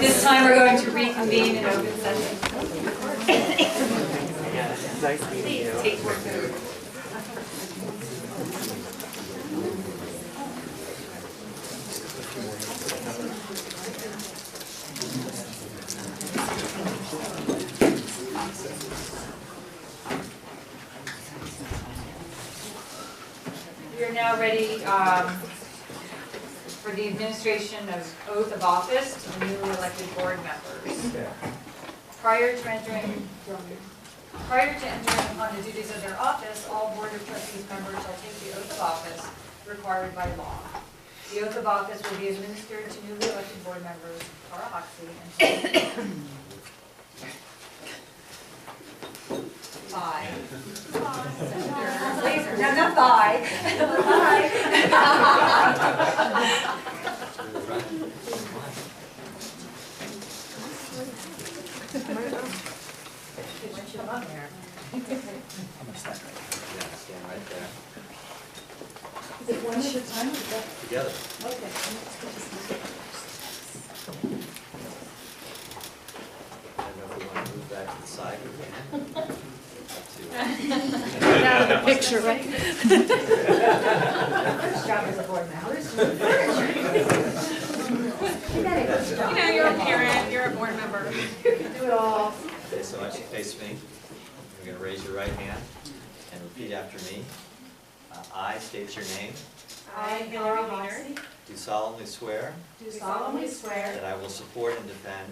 This time we're going to reconvene in open session. Nice meeting you. Take your food. We are now ready for the administration of oath of office to the newly elected board members. Prior to entering upon the duties of their office, all Board of Trustees members shall take the oath of office required by law. The oath of office will be administered to newly elected board members Tara Hoxie and Bye. Laser. No, not bye. Bye. Come on there. I'm gonna stand right there. Yeah, stand right there. Is it one at a time or is that? Together. Okay. I don't know if we want to move back to the side, we can. Get out of the picture, right? First job as a board member is to move furniture. You know, you're a parent, you're a board member. You can do it all. Okay, so why don't you face me? You're going to raise your right hand and repeat after me. I state your name. I, Hillary Weiner, Do solemnly swear do solemnly swear that I will support and defend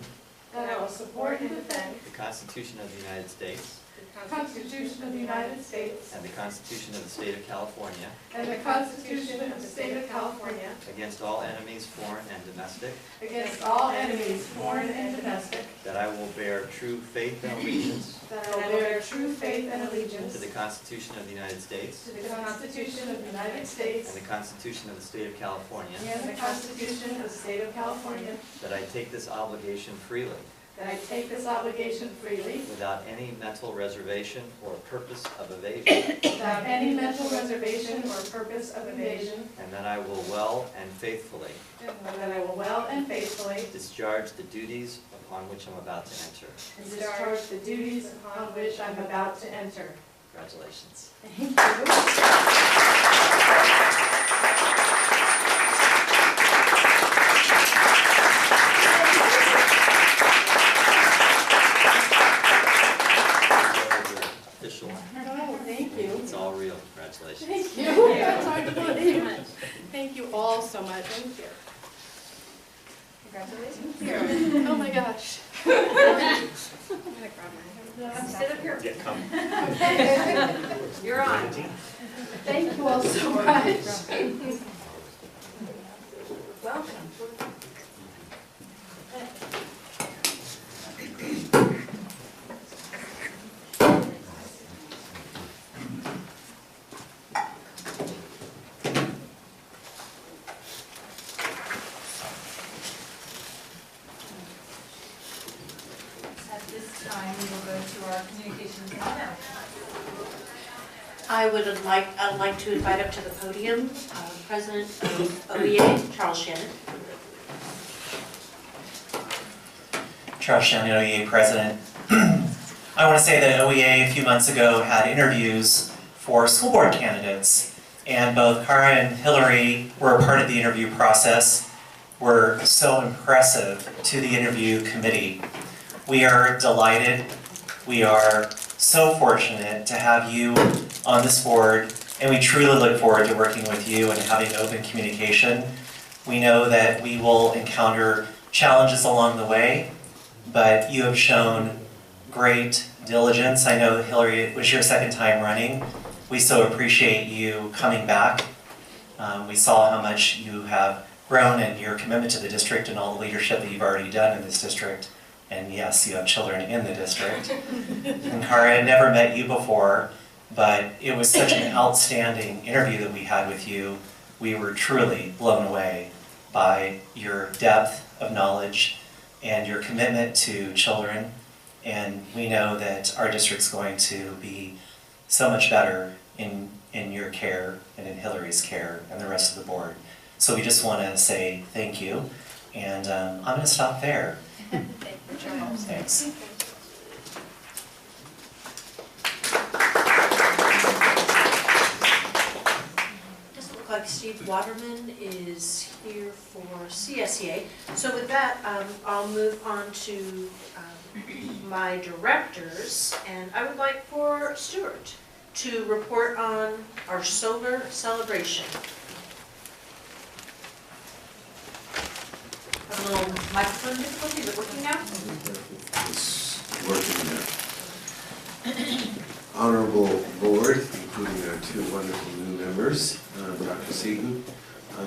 that I will support and defend the Constitution of the United States the Constitution of the United States and the Constitution of the State of California and the Constitution of the State of California against all enemies, foreign and domestic, against all enemies, foreign and domestic, that I will bear true faith and allegiance that I will bear true faith and to allegiance the Constitution of the United States to the Constitution of the United States and the Constitution of the State of California, and the Constitution of the State of California, that I take this obligation freely, that I take this obligation freely without any mental reservation or purpose of evasion, without any mental reservation or purpose of evasion, and that I will well and faithfully and that I will well and faithfully discharge the duties upon which I'm about to enter. discharge the duties upon which I'm about to enter. Congratulations. Official. Oh, thank you. It's all real. Congratulations. Thank you. That's hard to believe. Thank you all so much. Thank you. Congratulations. Oh my gosh. Come sit up here. Yeah, come. You're on. Thank you all so much. Welcome. At this time, we will go to our communications and announcements. I'd like to invite up to the podium, President of OEA, Charles Shannon. Charles Shannon, OEA President. I want to say that OEA a few months ago had interviews for school board candidates, and both Cara and Hillary were a part of the interview process, were so impressive to the interview committee. We are delighted. We are so fortunate to have you on this board, and we truly look forward to working with you and having open communication. We know that we will encounter challenges along the way, but you have shown great diligence. I know, Hillary, it was your second time running. We so appreciate you coming back. We saw how much you have grown and your commitment to the district and all the leadership that you've already done in this district. And yes, you have children in the district. And Cara, I had never met you before, but it was such an outstanding interview that we had with you. We were truly blown away by your depth of knowledge and your commitment to children. And we know that our district's going to be so much better in your care and in Hillary's care and the rest of the board. So we just want to say thank you. And I'm going to stop there. Thank you, Charles. Thanks. Doesn't look like Steve Waterman is here for CSEA. So with that, I'll move on to my directors, and I would like for Stuart to report on our solar celebration. Have a little microphone difficulty, is it working now? It's working now. Honorable board, including our two wonderful new members, Dr. Seaton.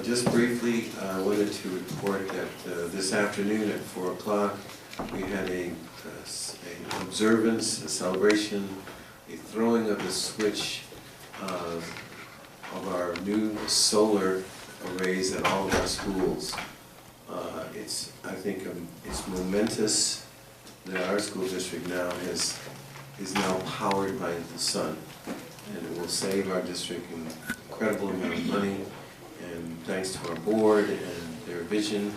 Just briefly, I wanted to report that this afternoon at 4 o'clock, we had an observance, a celebration, a throwing of the switch of our new solar arrays at all of our schools. I think it's momentous that our school district now is now powered by the sun, and it will save our district an incredible amount of money. And thanks to our board and their vision,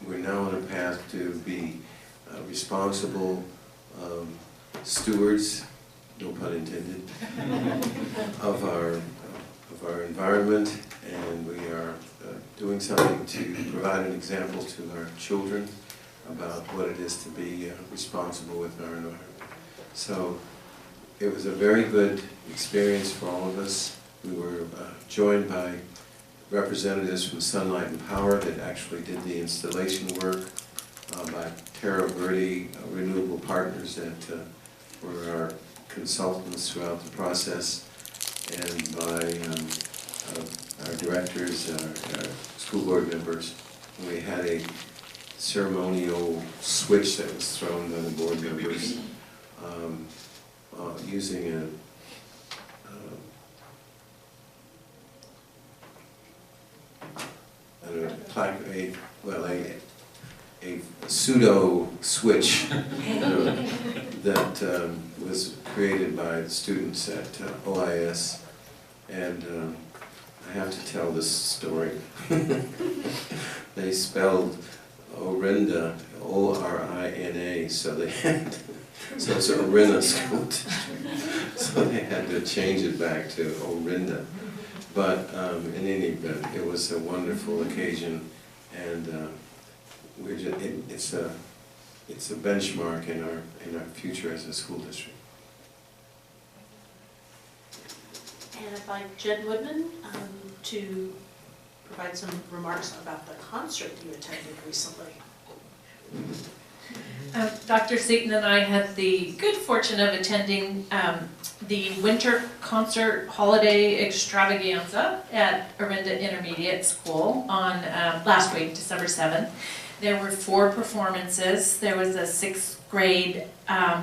we're now on a path to be responsible stewards, no pun intended, of our environment, and we are doing something to provide an example to our children about what it is to be responsible with our environment. So it was a very good experience for all of us. We were joined by representatives from Sunlight and Power that actually did the installation work, by Terra Verde Renewable Partners that were our consultants throughout the process, and by our directors, our school board members. We had a ceremonial switch that was thrown by the board members using a pseudo switch that was created by the students at OIS, and I have to tell this story. They spelled Orinda, O-R-I-N-A, so it's Orinda School District. So they had to change it back to Orinda. But in any event, it was a wonderful occasion, and it's a benchmark in our future as a school district. And I'd like Jed Woodman to provide some remarks about the concert you attended recently. Dr. Seaton and I had the good fortune of attending the winter concert holiday extravaganza at Orinda Intermediate School on last week, December 7th. There were 4 performances. There was a 6th grade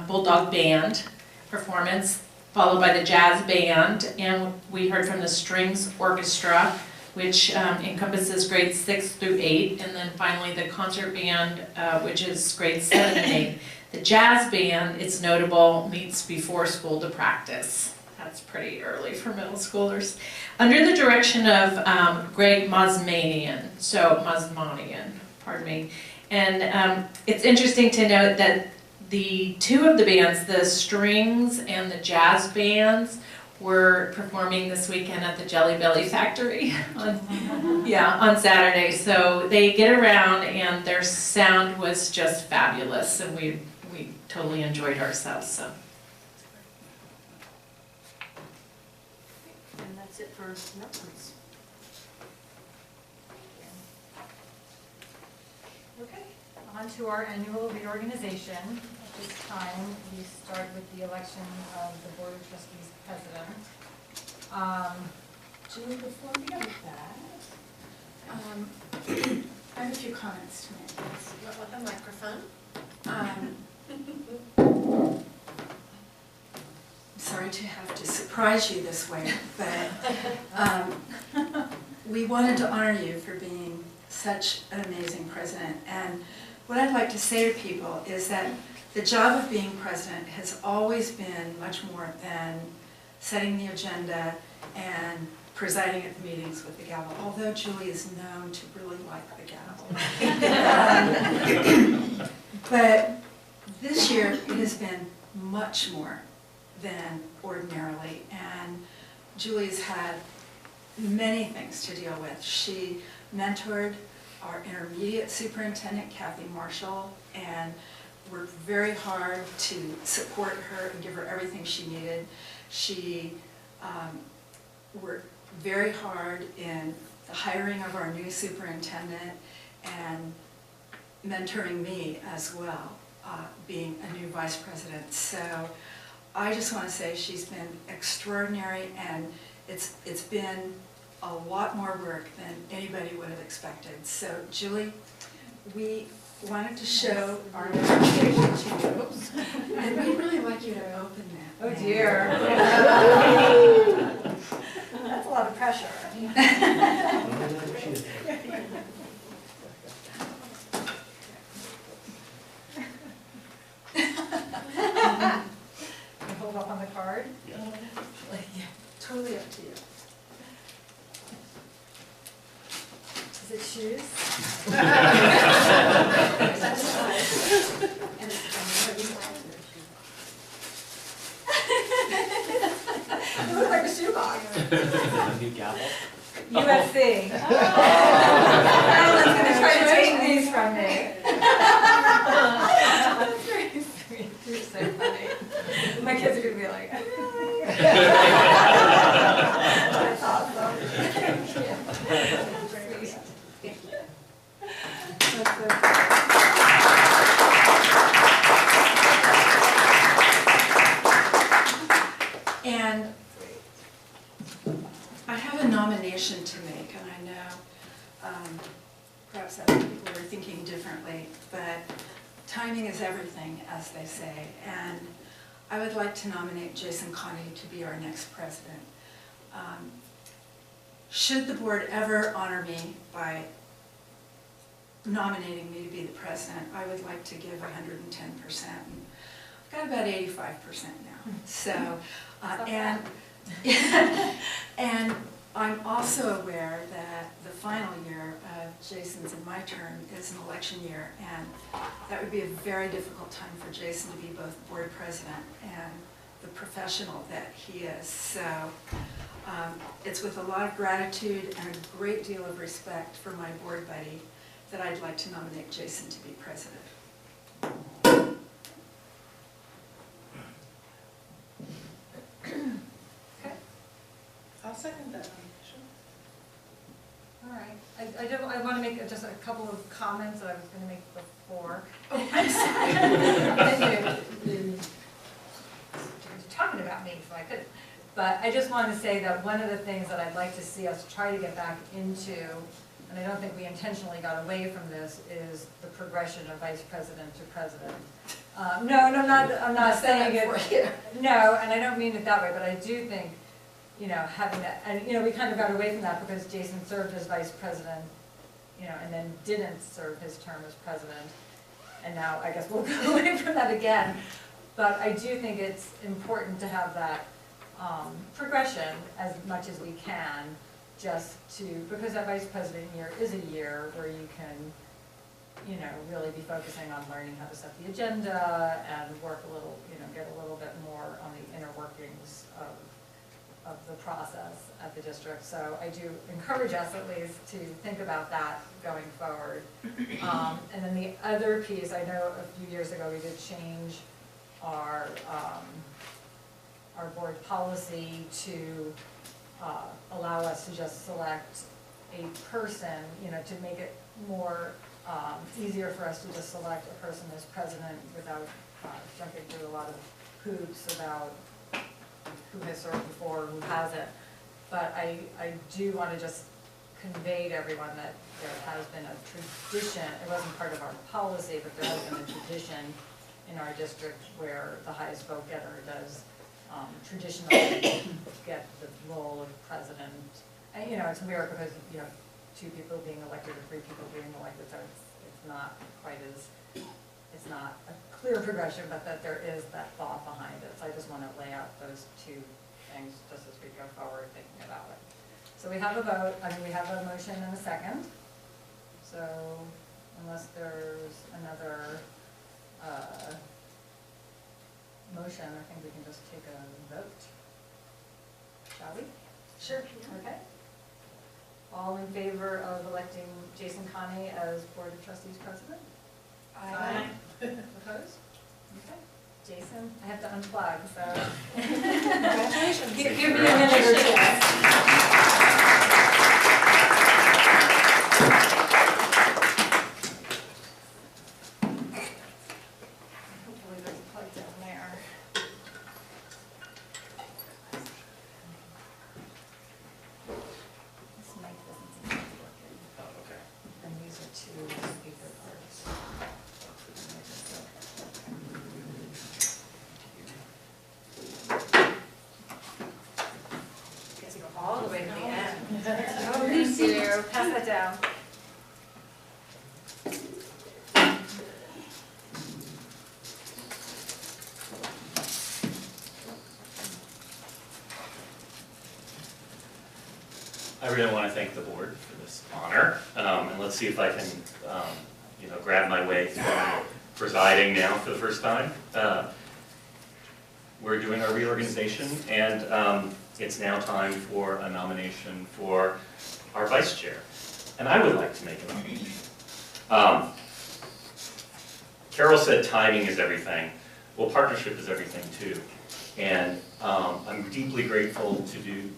Bulldog Band performance, followed by the jazz band, and we heard from the Strings Orchestra, which encompasses grades 6 through 8, and then finally the concert band, which is grades 7 and 8. The jazz band, it's notable, meets before school to practice. That's pretty early for middle schoolers. Under the direction of Greg Mosmanian, pardon me. And it's interesting to note that the 2 of the bands, the strings and the jazz bands, were performing this weekend at the Jelly Belly Factory on Saturday. So they get around and their sound was just fabulous, and we totally enjoyed ourselves. So. And that's it for announcements. Okay, on to our annual reorganization. At this time, we start with the election of the Board of Trustees president. Before we do that, I have a few comments to make. With the microphone. Sorry to have to surprise you this way, but we wanted to honor you for being such an amazing president. And what I'd like to say to people is that the job of being president has always been much more than setting the agenda and presiding at the meetings with the gavel, although Julie is known to really like the gavel. But this year, it has been much more than ordinarily, and Julie's had many things to deal with. She mentored our intermediate superintendent, Kathy Marshall, and worked very hard to support her and give her everything she needed. She worked very hard in the hiring of our new superintendent and mentoring me as well, being a new vice president. So I just want to say she's been extraordinary, and it's been a lot more work than anybody would have expected. So Julie, we wanted to show our appreciation to you, and we'd really like you to open that. Oh dear. That's a lot of pressure. You hold up on the card? Yeah, totally up to you. Is it shoes? It looks like a shoebox. New gavel. USC. Alan's gonna try to take these from me. That's very sweet. You're so funny. My kids are gonna be like, that's awesome. And I have a nomination to make, and I know perhaps other people are thinking differently, but timing is everything, as they say. And I would like to nominate Jason Connie to be our next president. Should the board ever honor me by nominating me to be the president, I would like to give 110%. I've got about 85% now. So, and I'm also aware that the final year of Jason's and my term is an election year, and that would be a very difficult time for Jason to be both board president and the professional that he is. So it's with a lot of gratitude and a great deal of respect for my board buddy that I'd like to nominate Jason to be president. Okay. I'll second that nomination. All right. I want to make just a couple of comments that I was going to make before. Oh, I'm sorry. You're talking about me, so I couldn't. But I just want to say that one of the things that I'd like to see us try to get back into, and I don't think we intentionally got away from this, is the progression of vice president to president. No, I'm not saying it. No, and I don't mean it that way, but I do think, having that, and we kind of got away from that because Jason served as vice president, and then didn't serve his term as president, and now I guess we'll go away from that again. But I do think it's important to have that progression as much as we can, because that vice president year is a year where you can, really be focusing on learning how to set the agenda and work a little, get a little bit more on the inner workings of the process at the district. So I do encourage us at least to think about that going forward. And then the other piece, I know a few years ago we did change our board policy to allow us to just select a person, to make it more easier for us to just select a person as president without jumping through a lot of hoops about who has served before, who hasn't. But I do want to just convey to everyone that there has been a tradition, it wasn't part of our policy, but there has been a tradition in our district where the highest vote getter does traditionally get the role of president. And it's weird because you have 2 people being elected or 3 people being elected, so it's not quite as, it's not a clear progression, but that there is that thought behind it. So I just want to lay out those 2 things just as we go forward thinking about it. So we have a vote, I mean, we have a motion and a second. So unless there's another motion, I think we can just take a vote. Shall we? Sure. Okay. All in favor of electing Jason Connie as Board of Trustees President? Aye. Opposed? Okay. Jason, I have to unplug, so. Congratulations. Give me a minute or two. Hopefully there's a plug down there. This mic doesn't seem to be working. Oh, okay. And these are two speaker parts. Gets you all the way to the end. Oh, thank you. Pass that down. I really want to thank the board for this honor, and let's see if I can, grab my way through presiding now for the first time. We're doing our reorganization, and it's now time for a nomination for our vice chair, and I would like to make a nomination. Carol said timing is everything. Well, partnership is everything too. And I'm deeply grateful to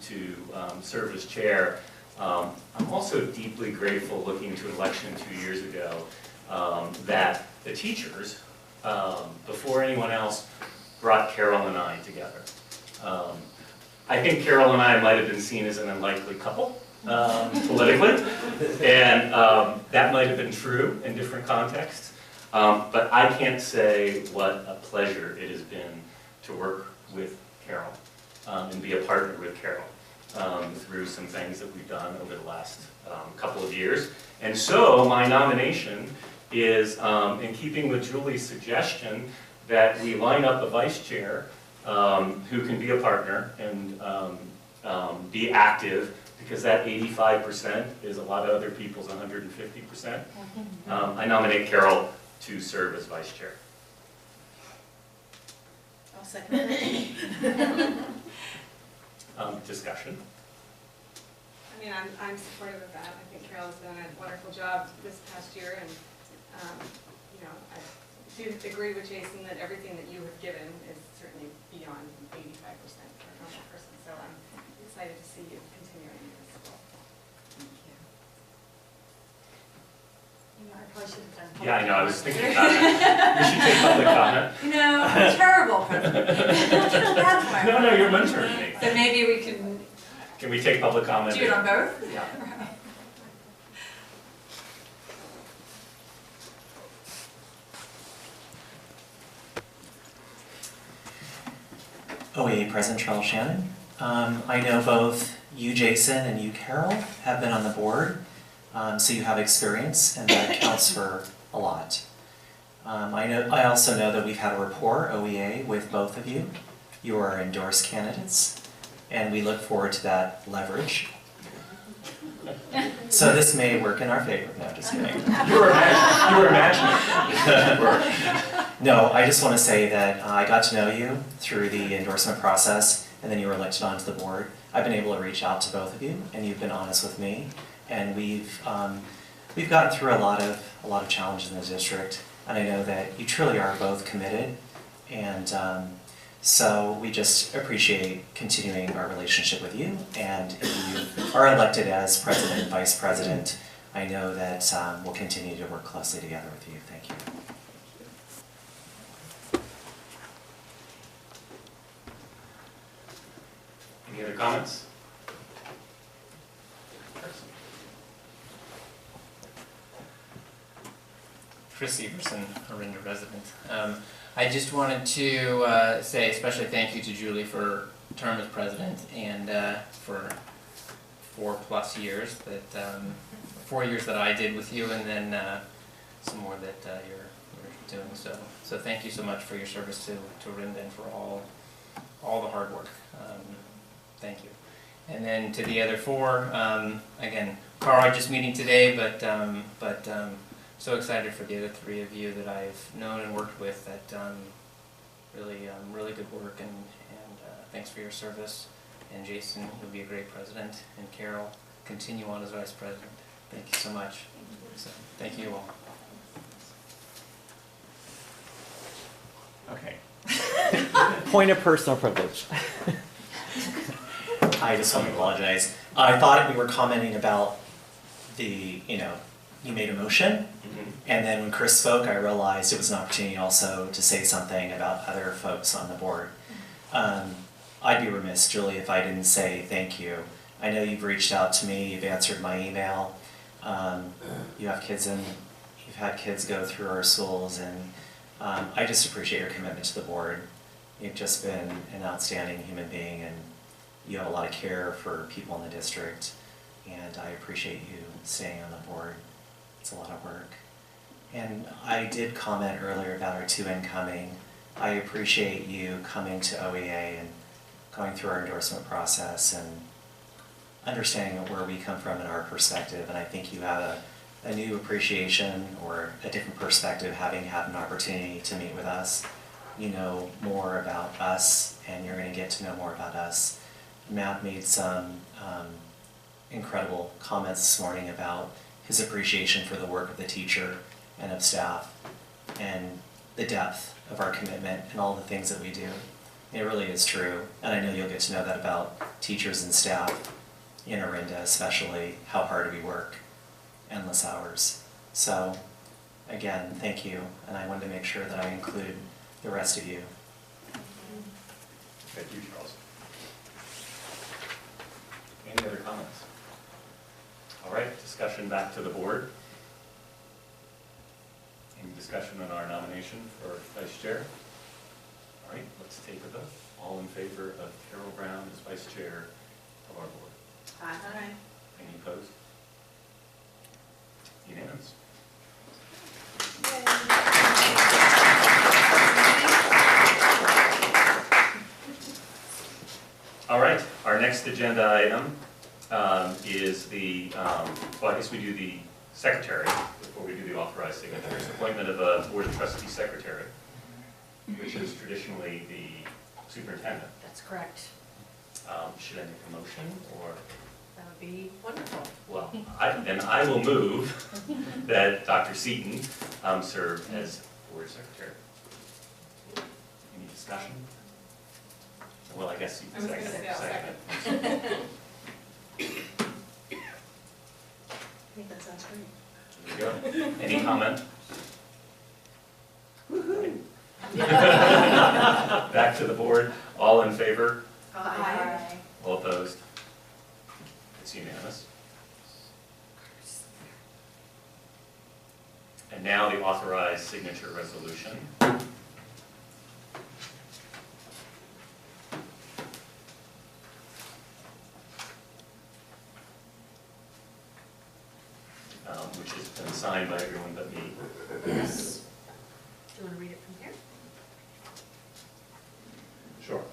serve as chair. I'm also deeply grateful, looking to an election 2 years ago, that the teachers, before anyone else, brought Carol and I together. I think Carol and I might have been seen as an unlikely couple politically, and that might have been true in different contexts. But I can't say what a pleasure it has been to work with Carol and be a partner with Carol through some things that we've done over the last couple of years. And so my nomination is in keeping with Julie's suggestion that we line up a vice chair who can be a partner and be active, because that 85% is a lot of other people's 150%. I nominate Carol to serve as vice chair. I'll second that. Discussion. I mean, I'm supportive of that. I think Carol has done a wonderful job this past year, and, I do agree with Jason that everything that you have given is certainly beyond 85% for a normal person, so I'm excited to see you continuing this role. I probably should have done. Yeah, I know, I was thinking about that. We should take public comment. Terrible president. That's why. No, you're mentoring me. So maybe we can Can we take public comment? do it on both? Yeah. OEA President Charles Shannon. I know both you, Jason, and you, Carol, have been on the board, so you have experience, and that counts for a lot. I also know that we've had a rapport, OEA, with both of you. You are endorsed candidates, and we look forward to that leverage. So this may work in our favor. No, just kidding. You were imagining. No, I just want to say that I got to know you through the endorsement process, and then you were elected onto the board. I've been able to reach out to both of you, and you've been honest with me, and we've gotten through a lot of challenges in the district, and I know that you truly are both committed, and so we just appreciate continuing our relationship with you. And if you are elected as president and vice president, I know that we'll continue to work closely together with you. Thank you. Any other comments? Chris Everson, Orinda resident. I just wanted to say especially thank you to Julie for her term as president and for 4+ years, 4 years that I did with you, and then some more that you're doing. So thank you so much for your service to Orinda and for all the hard work. Thank you. And then to the other 4, again, Carl just meeting today, but so excited for the other 3 of you that I've known and worked with that really good work, and thanks for your service. And Jason, you'll be a great president, and Carol, continue on as vice president. Thank you so much. So, thank you all. Okay. Point of personal privilege. I just want to apologize. I thought we were commenting about the, you made a motion, and then when Chris spoke, I realized it was an opportunity also to say something about other folks on the board. I'd be remiss, Julie, if I didn't say thank you. I know you've reached out to me, you've answered my email, you have kids you've had kids go through our schools, and I just appreciate your commitment to the board. You've just been an outstanding human being, and you have a lot of care for people in the district, and I appreciate you staying on the board. It's a lot of work. And I did comment earlier about our 2 incoming. I appreciate you coming to OEA and going through our endorsement process and understanding where we come from in our perspective. And I think you have a new appreciation or a different perspective having had an opportunity to meet with us. You know more about us, and you're going to get to know more about us. Matt made some incredible comments this morning about his appreciation for the work of the teacher and of staff and the depth of our commitment and all the things that we do. It really is true, and I know you'll get to know that about teachers and staff in Orinda, especially how hard we work, endless hours. So again, thank you, and I wanted to make sure that I include the rest of you. Thank you, Charles. Any other comments? All right, discussion back to the board. Any discussion on our nomination for vice chair? All right, let's take a vote. All in favor of Carol Brown as vice chair of our board? Aye. Any opposed? Unanimous. All right, our next agenda item is the, well, I guess we do the secretary before we do the authorized signatures. Appointment of a board of trustee secretary, which is traditionally the superintendent. That's correct. Should I make a motion, or? That would be wonderful. Well, then I will move that Dr. Seaton serve as board secretary. Any discussion? Well, I guess you I can was gonna second. say I'll second. I think that sounds great. There you go. Any comment? Back to the board. All in favor? Aye. All opposed? It's unanimous. And now the authorized signature resolution. Which has been signed by everyone but me. Yes. Do you want to read it from here? Sure.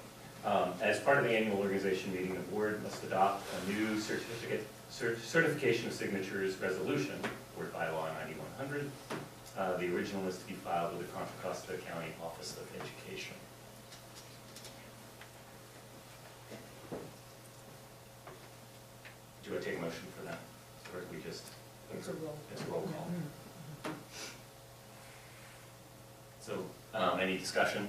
As part of the annual organization meeting, the board must adopt a new certification of signatures resolution, board bylaw 9100. The original is to be filed with the Contra Costa County Office of Education. Do I take a motion for that? Or do we just? It's a roll. It's a roll call. So, any discussion?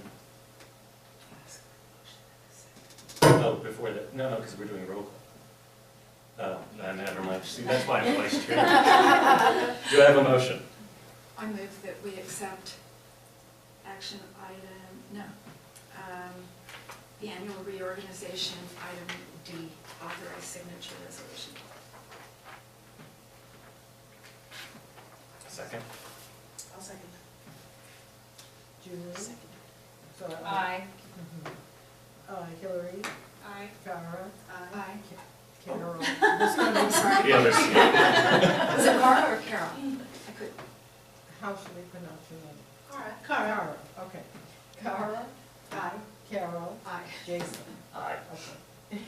Oh, before that, no, because we're doing a roll call. Oh, never mind. See, that's why I'm vice chair. Do I have a motion? I move that we accept action item, the annual reorganization, item D, authorized signature resolution. Second? I'll second Julie? Second. So, Aye. Hillary? Aye. Cara? Aye. Carol? This one, I'm sorry. The others. Is it Cara or Carol? I could. How should we pronounce your name? Cara. Cara, okay. Cara, Aye. Carol, Aye. Jason. Aye. Okay.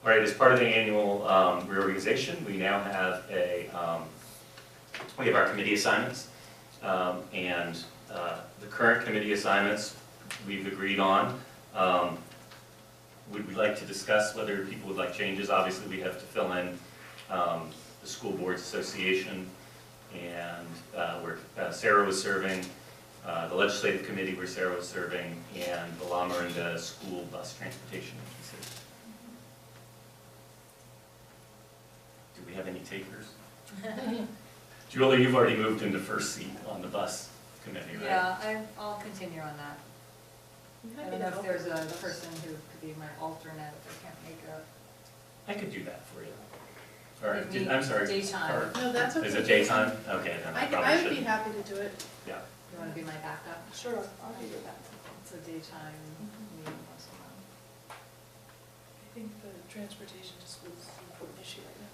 All right, as part of the annual reorganization, we now have we have our committee assignments. And the current committee assignments we've agreed on. Would we like to discuss whether people would like changes? Obviously, we have to fill in the School Boards Association and where Sarah was serving, the Legislative Committee where Sarah was serving, and the La Orinda School Bus Transportation Agency. Do we have any takers? Julie, you've already moved into first seat on the bus committee, right? Yeah, I'll continue on that. I don't know if there's a person who could be my alternate if I can't make it. I could do that for you. All right, Maybe I'm sorry. daytime. Or- No, that's okay. Is it daytime? Okay, then I I probably would be shouldn't. happy to do it. You wanna be my backup? Sure, I'll do your backup. It's a daytime meeting once a month. I think the transportation just was an important issue right now.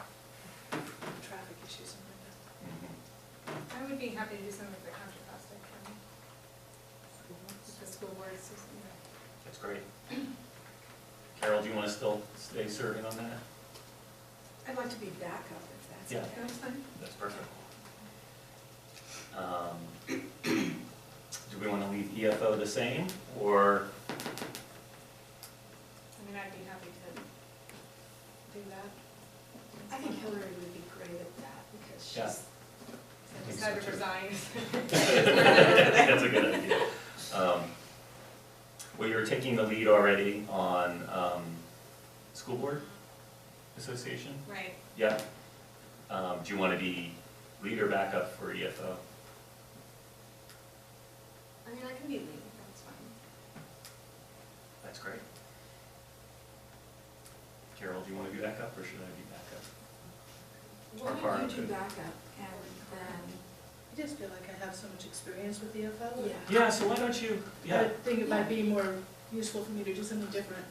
Traffic issues, something like that. Mhm. I would be happy to do some of the Contra Costa County. With the school board system. That's great. Carol, do you want to still stay serving on that? I'd like to be backup if that's Yeah. okay. That's fine. That's perfect. Do we want to leave EFO the same, or? I mean, I'd be happy to do that. I think Hillary would be great at that because Yeah. she's, I decided to resign. That's a good idea. Well, you're taking the lead already on School Board Association? Right. Yeah. Do you want to be lead or backup for EFO? I mean, I can be lead, that's fine. That's great. Carol, do you want to be backup, or should I be backup? Or why Cara don't you could. do backup and then, I just feel like I have so much experience with EFL. yeah. Yeah, so why don't you, I think it might be more useful for me to do something different.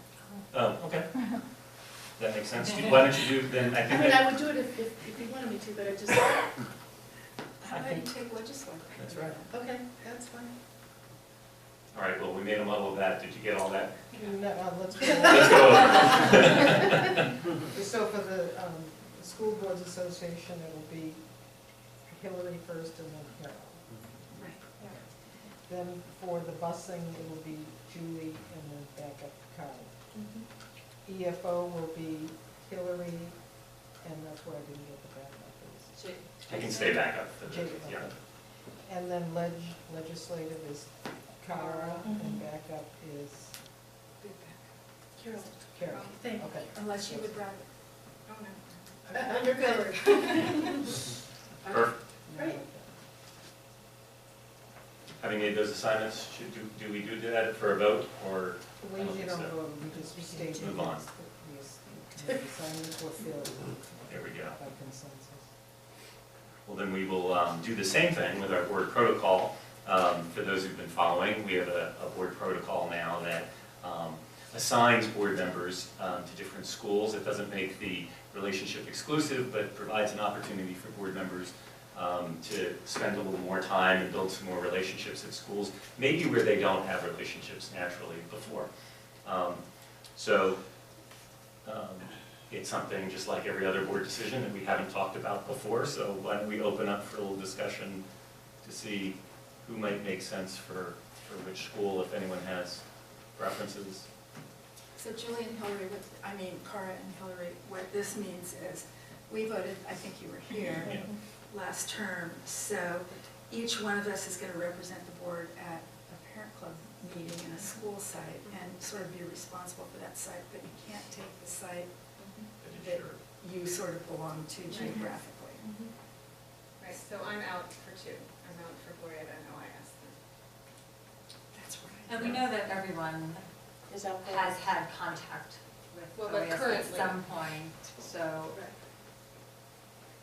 Oh, okay. That makes sense. Why don't you do, then I I think mean, that, I would do it if you wanted me to, but I just, How about you take legislative? that's right. okay, that's fine. All right, well, we made a muddle of that. Did you get all that? Let's go. Let's go. So for the School Boards Association, it'll be Hillary first and then Carol. Right. Then for the busing, it'll be Julie and then back up to Kyle. EFO will be Hillary, and that's where I didn't get the backup is. I can stay back up for the, Jake, yeah. okay. And then legislative is Cara, and backup is Big backup. Carol, Carol. thank you. Okay. Unless you would rather. Oh, no. You're good. Perfect. Great. Having made those assignments, do we do that for a vote, or? We I don't usually think don't so. vote, we just state. Move on. The assignments were filled There we go. by consensus. Well, then we will do the same thing with our board protocol. For those who've been following, we have a board protocol now that assigns board members to different schools. It doesn't make the relationship exclusive, but provides an opportunity for board members to spend a little more time and build some more relationships at schools, maybe where they don't have relationships naturally before. It's something just like every other board decision that we haven't talked about before, so why don't we open up for a little discussion to see who might make sense for which school, if anyone has preferences. So Julie and Hillary, Cara and Hillary, what this means is, we voted, I think you were here Yeah. last term, so each one of us is going to represent the board at a parent club meeting in a school site and sort of be responsible for that site, but you can't take the site that you sort of belong to geographically. Right, so I'm out for two. I'm out for Florida and OIS. That's right. And we know that everyone Is that has had contact with Well, but OAS at currently- some point, so.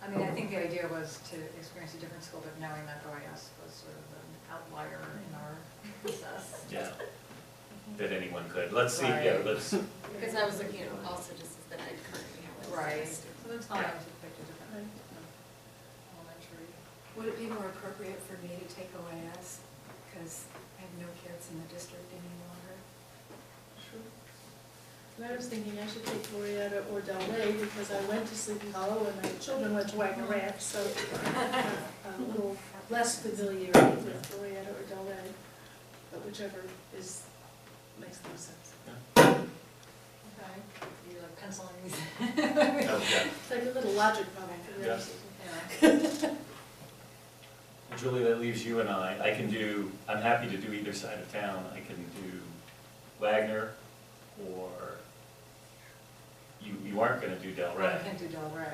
I mean, I think the idea was to experience a different school, but knowing that OIS was sort of an outlier in our process. Yeah, that anyone could. Let's see, yeah, Right. let's, Because I was looking at also just that I currently have. Right, so that's fine, I just picked a different elementary. Would it be more appropriate for me to take OAS, because I have no kids in the district any longer? And I was thinking I should take Glorietta or Del Rey because I went to Sleepy Hollow and my children went to Wagner Ranch, so a little less familiarity with Glorietta or Del Rey, but whichever makes the most sense. Okay, you like penciling these? Okay. It's like a little logic problem for the Yes. Yeah. Julie, that leaves you and I'm happy to do either side of town. I can do Wagner, or you aren't gonna do Del Rey. I can't do Del Rey.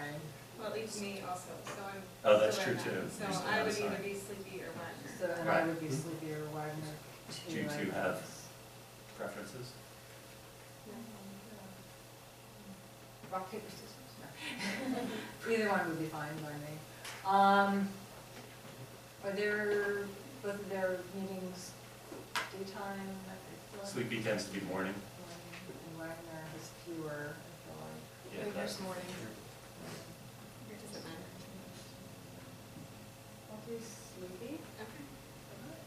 Well, it leaves me also, so I'm. Oh, that's so true I'm- too. So You're still I would outside. either be Sleepy or Wagner. So, and I Right. would be Sleepy or Wagner too. Do you I two have guess. preferences? Rock, paper, scissors? No. Either one would be fine by me. Are there, both of their meetings daytime? I feel like? Sleepy tends to be morning. And Wagner has fewer, I feel like. Yeah, Wagner's morning. It doesn't matter. I'll do Sleepy. Okay.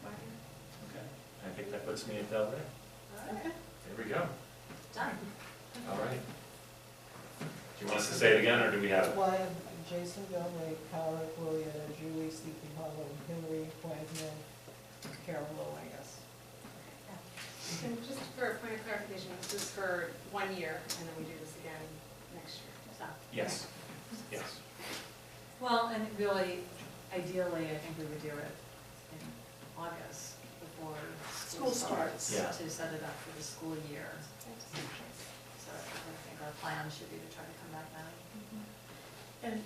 Wagner. Okay. I think that puts me at Del Rey. Alright, There we go. done. All right. Do you want us to say it again, or do we have it? Well, I have Jason, Del Rey, Cara, Glorietta, Julie, Sleepy Hollow, Hillary, Wagner, Carol Lowe, I guess. And just for a point of clarification, this is for 1 year, and then we do this again next year. So, Yes. Yes. well, and really, ideally, I think we would do it in August before school School starts. Yeah. To set it up for the school year. So I think our plan should be to try to come back then. And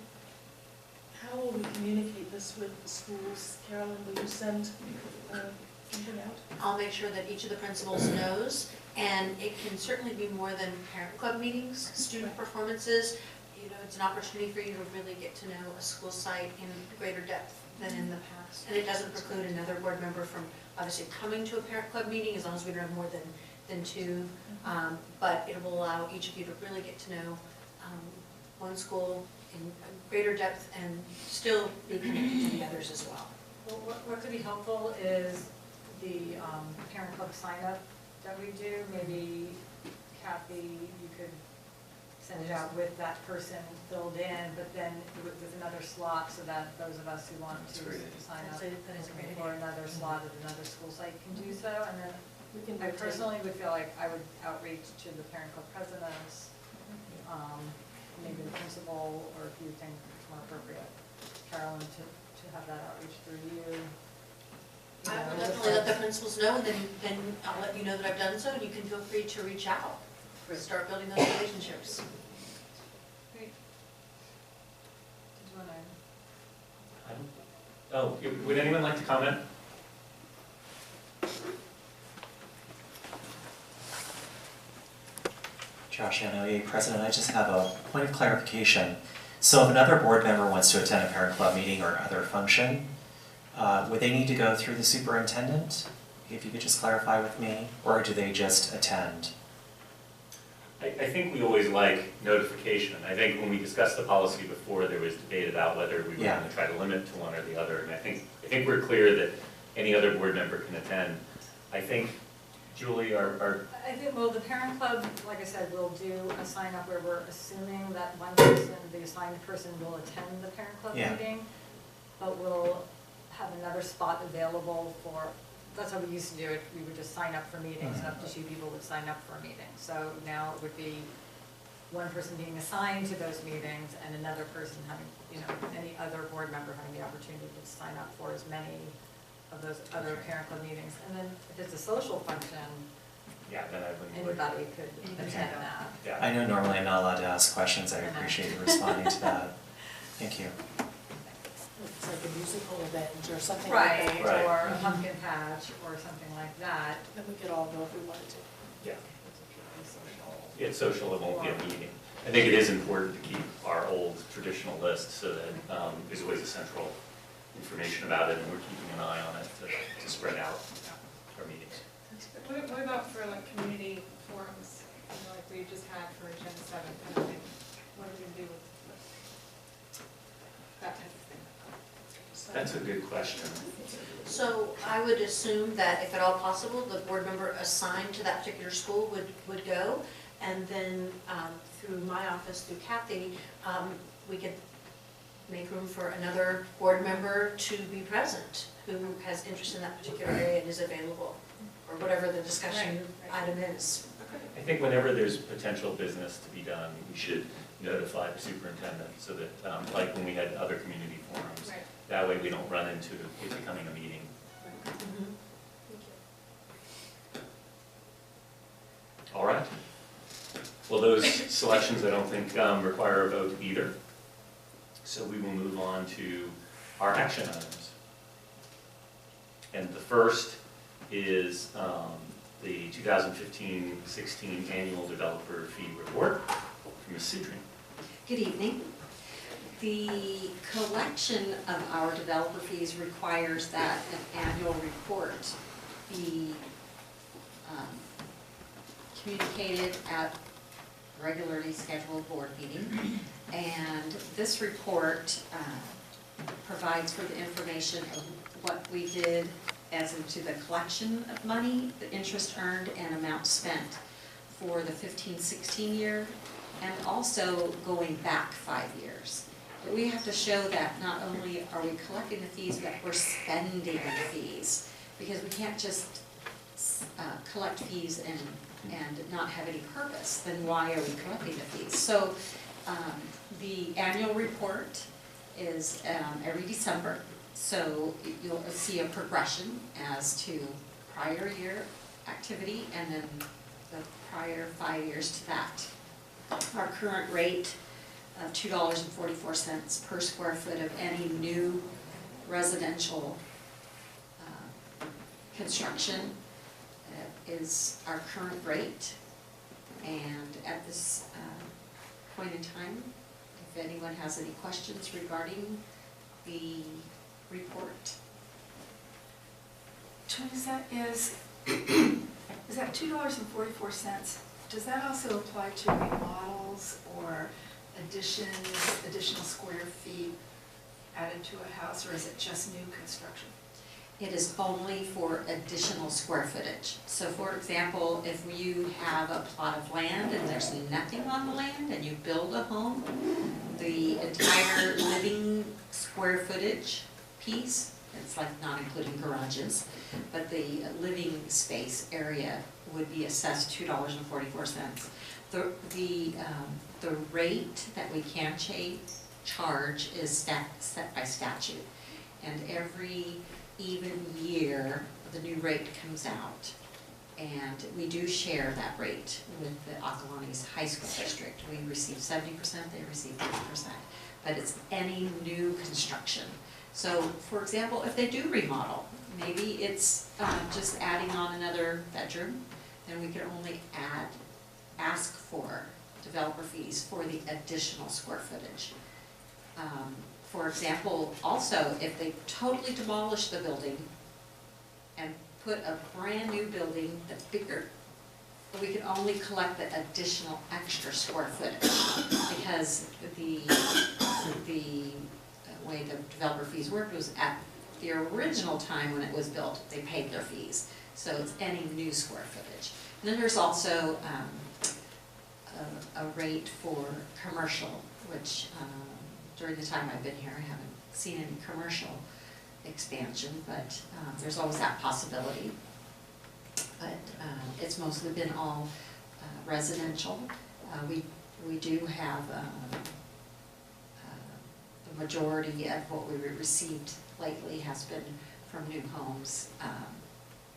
how will we communicate this with the schools? Carolyn, will you send something out? I'll make sure that each of the principals knows, and it can certainly be more than parent club meetings, student performances. You know, it's an opportunity for you to really get to know a school site in greater depth than in the past. And it doesn't preclude another board member from obviously coming to a parent club meeting, as long as we don't have more than two. But it will allow each of you to really get to know one school in greater depth and still be connected to the others as well. Well, what could be helpful is the parent club sign up that we do. Maybe Kathy, you could send it out with that person filled in, but then with another slot so that those of us who want That's to a great idea. sign up That is a great for idea. another slot at another school site can do so. And then We can I rotate. personally would feel like I would outreach to the parent club presidents, maybe the principal, or if you think it's more appropriate, Carolyn, to have that outreach through you. I will know, definitely let the principals know, and then I'll let you know that I've done so, and you can feel free to reach out, start building those relationships. Great. Did you want to? Oh, would anyone like to comment? Josh Yannoye, President, I just have a point of clarification. So if another board member wants to attend a parent club meeting or other function, would they need to go through the superintendent? If you could just clarify with me, or do they just attend? I think we always like notification. I think when we discussed the policy before, there was debate about whether we were Yeah. going to try to limit to one or the other. And I think we're clear that any other board member can attend. I think, Julie, our I think, well, the parent club, like I said, will do a sign up where we're assuming that one person, the assigned person, will attend the parent club Yeah. meeting, but we'll have another spot available for, that's how we used to do it, we would just sign up for meetings, and up to 2 people would sign up for a meeting. So now it would be one person being assigned to those meetings and another person having, you know, any other board member having the opportunity to sign up for as many of those other parent club meetings. And then if it's a social function, yeah, then I wouldn't. anybody could attend that. Yeah. I know normally I'm not allowed to ask questions, I appreciate you responding to that. Thank you. It's like a musical event or something like Right, that. Right. or a pumpkin patch or something like that. Then we could all go if we wanted to. Yeah. It's a purely social. It's social, it won't be a meeting. I think it is important to keep our old traditional list so that there's always a central information about it, and we're keeping an eye on it to spread out our meetings. What about for like community forums, you know, like we just had for Gen 7 kind of thing? What are we gonna do with that type of thing? That's a good question. So I would assume that if at all possible, the board member assigned to that particular school would go. And then through my office, through Kathy, we could make room for another board member to be present who has interest in that particular area and is available, or whatever the discussion item is. I think whenever there's potential business to be done, we should notify the superintendent so that, like when we had other community forums, Right. that way we don't run into it becoming a meeting. Mhm. All right. Well, those selections I don't think require a vote either. So we will move on to our action items. And the first is the 2015-16 Annual Developer Fee Report from Ms. Cedrin. Good evening. The collection of our developer fees requires that an annual report be communicated at regularly scheduled board meeting. And this report provides for the information of what we did as into the collection of money, the interest earned and amount spent for the 15-16 year, and also going back 5 years. But we have to show that not only are we collecting the fees, but we're spending the fees, because we can't just collect fees and not have any purpose. Then why are we collecting the fees? So the annual report is every December, so you'll see a progression as to prior year activity and then the prior 5 years to that. Our current rate of $2.44 per square foot of any new residential construction is our current rate. And at this point in time, if anyone has any questions regarding the report. Teresa, is that $2.44, does that also apply to remodels or additional square feet added to a house, or is it just new construction? It is only for additional square footage. So for example, if you have a plot of land and there's nothing on the land and you build a home, the entire living square footage piece, it's like not including garages, but the living space area would be assessed $2.44. The rate that we can charge is set by statute. And every even year, the new rate comes out. And we do share that rate with the Acalanes High School District. We receive 70%, they receive 50%. But it's any new construction. So, for example, if they do remodel, maybe it's just adding on another bedroom, then we can only ask for developer fees for the additional square footage. For example, also, if they totally demolish the building and put a brand new building that's bigger, we can only collect the additional extra square footage, because the way the developer fees worked was at the original time when it was built, they paid their fees. So it's any new square footage. And then there's also a rate for commercial, which during the time I've been here, I haven't seen any commercial expansion, but there's always that possibility. But it's mostly been all residential. We do have the majority of what we received lately has been from new homes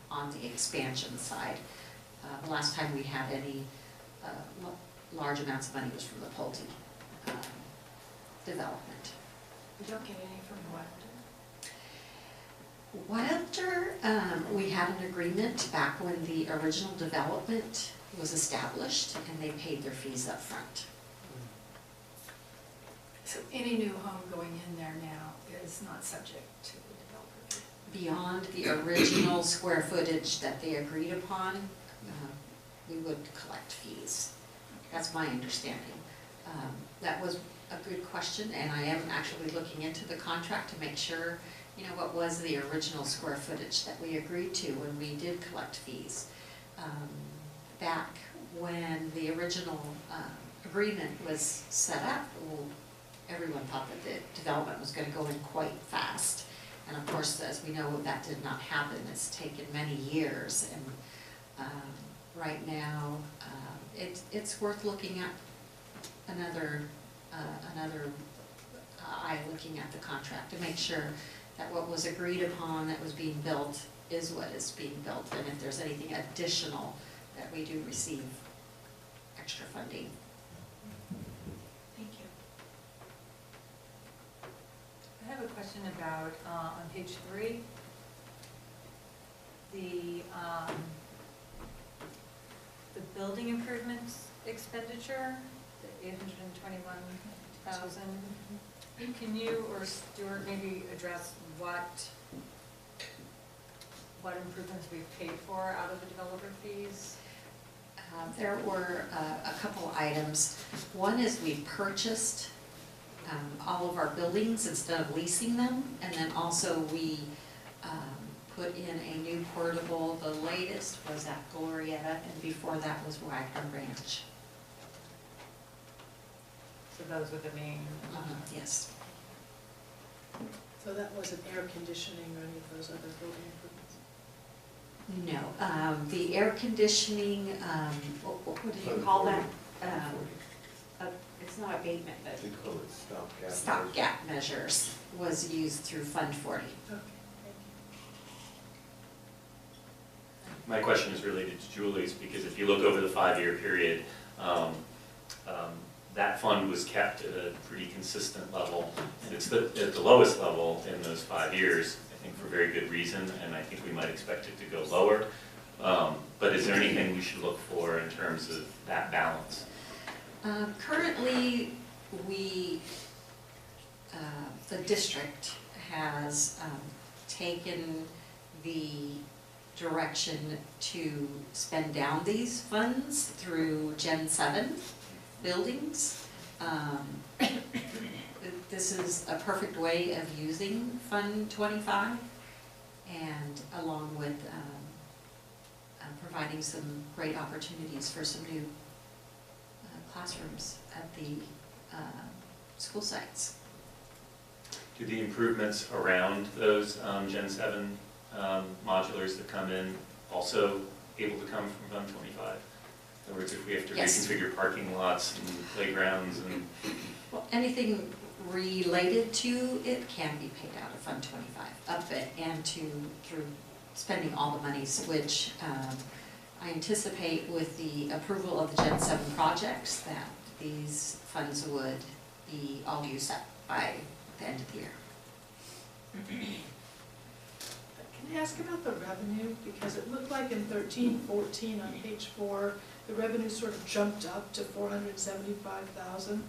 on the expansion side. The last time we had any large amounts of money was from the Pulte development. You don't get any from Wilder, we had an agreement back when the original development was established, and they paid their fees up front. So any new home going in there now is not subject to the developer fee? Beyond the original square footage that they agreed upon, we would collect fees. That's my understanding. That was a good question, and I am actually looking into the contract to make sure, you know, what was the original square footage that we agreed to when we did collect fees. back when the original agreement was set up, well, everyone thought that the development was going to go in quite fast. And of course, as we know, that did not happen. It's taken many years, and right now, it's worth looking at another eye looking at the contract to make sure that what was agreed upon that was being built is what is being built, and if there's anything additional that we do receive extra funding. Thank you. I have a question about, on page 3, the building improvements expenditure, the 821,000. Can you or Stuart maybe address what improvements we've paid for out of the developer fees? There were a couple items. One is we purchased all of our buildings instead of leasing them, and then also we put in a new portable. The latest was at Glorietta, and before that was Wagner Ranch. So those were the main. Yes. So that wasn't air conditioning or any of those other building improvements? No, the air conditioning, what do you call that? It's not abatement, but We call it stopgap. stopgap measures was used through Fund 40. Okay, thank My question is related to Julie's, because if you look over the 5-year period, that fund was kept at a pretty consistent level. And it's at the lowest level in those 5 years, I think for very good reason, and I think we might expect it to go lower. But is there anything we should look for in terms of that balance? Currently, the district has taken the direction to spend down these funds through Gen 7 buildings. This is a perfect way of using Fund 25, and along with providing some great opportunities for some new classrooms at the school sites. Do the improvements around those Gen 7 modulars that come in also able to come from Fund 25? In other words, if we have to Yes. reconfigure parking lots and playgrounds and... Well, anything related to it can be paid out of Fund 25, up it and through spending all the monies, which I anticipate with the approval of the Gen 7 projects that these funds would be all used up by the end of the year. Can I ask about the revenue? Because it looked like in 13-14 on page 4, the revenue sort of jumped up to 475,000.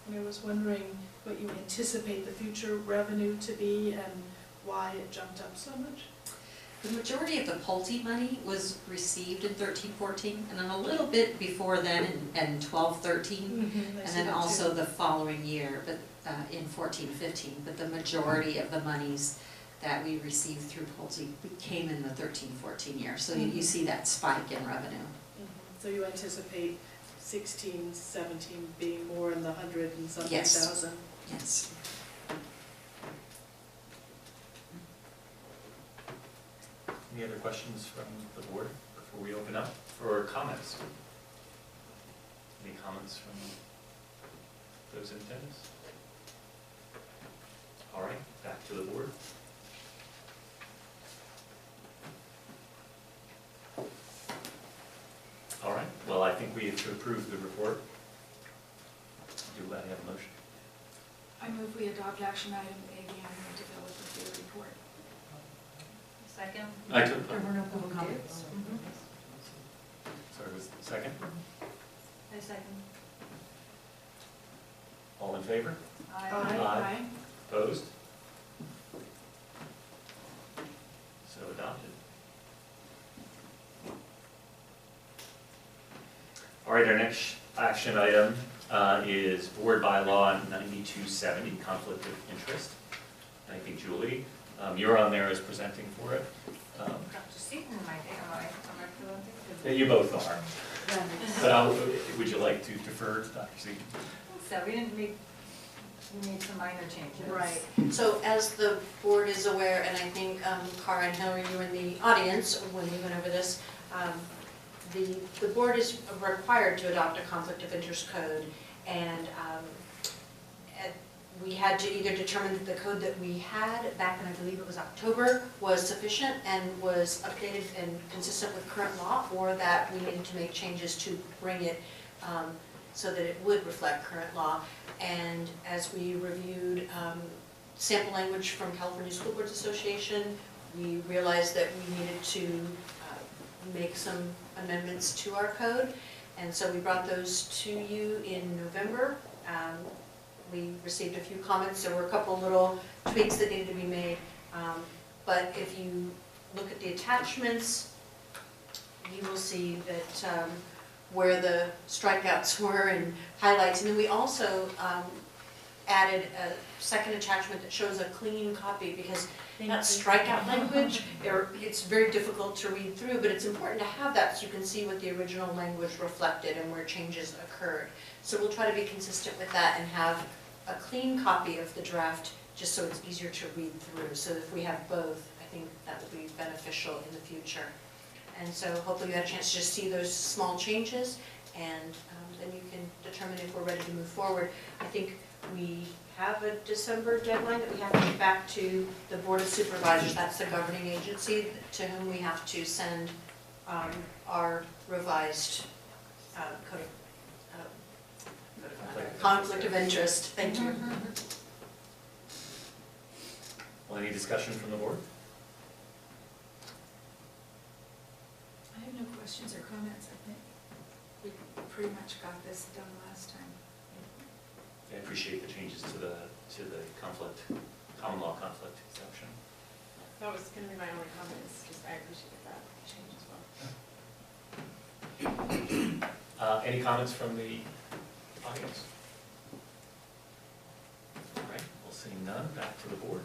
And I was wondering what you anticipate the future revenue to be and why it jumped up so much? The majority of the Pulte money was received in 13-14, and then a little bit before then in 12-13, and then also the following year, but in 14-15. But the majority of the monies that we received through Pulte came in the 13-14 year. So you see that spike in revenue. So you anticipate 16, 17 being more in the 100 and something Yes. thousand? Yes. Any other questions from the board before we open up for comments? Any comments from those in attendance? All right, back to the board. All right, well, I think we have to approve the report. Do I have a motion? I move we adopt action item A, the annual developer fee report. Second? I took, There were no public comments. sorry, was the second? I second. All in favor? Aye. Opposed? So adopted. All right, our next action item is board bylaw 9270, conflict of interest. I think Julie, you're on there as presenting for it. Dr. Seaton, am I presenting? Yeah, you both are. But would you like to defer to Dr. Seaton? So we need some minor changes. Right, so as the board is aware, and I think Cara and Hillary, you were in the audience when we went over this, the board is required to adopt a conflict of interest code, and we had to either determine that the code that we had back in, I believe it was October, was sufficient and was updated and consistent with current law, or that we needed to make changes to bring it so that it would reflect current law. And as we reviewed sample language from California School Boards Association, we realized that we needed to make some amendments to our code. And so we brought those to you in November. We received a few comments. There were a couple little tweaks that needed to be made. But if you look at the attachments, you will see that where the strikeouts were and highlights. And then we also added a second attachment that shows a clean copy, because that strikeout language, it's very difficult to read through, but it's important to have that so you can see what the original language reflected and where changes occurred. So we'll try to be consistent with that and have a clean copy of the draft, just so it's easier to read through. So if we have both, I think that will be beneficial in the future. And so hopefully you had a chance to just see those small changes, and then you can determine if we're ready to move forward. I think we have a December deadline that we have to get back to the Board of Supervisors. That's the governing agency to whom we have to send our revised code of conflict of interest. Thank you. Well, any discussion from the board? I have no questions or comments. I think we pretty much got this done last time. I appreciate the changes to the conflict, common law conflict exception. That was gonna be my only comment, is just I appreciate that change as well. Any comments from the audience? All right, well, seeing none, back to the board.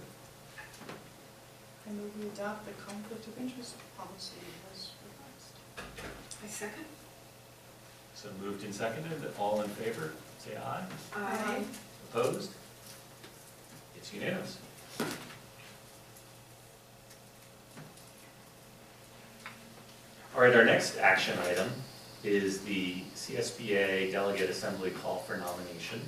I move we adopt the conflict of interest policy as revised. I second. So moved and seconded, all in favor, say aye. Aye. Opposed? It's unanimous. All right, our next action item is the CSBA Delegate Assembly call for nomination.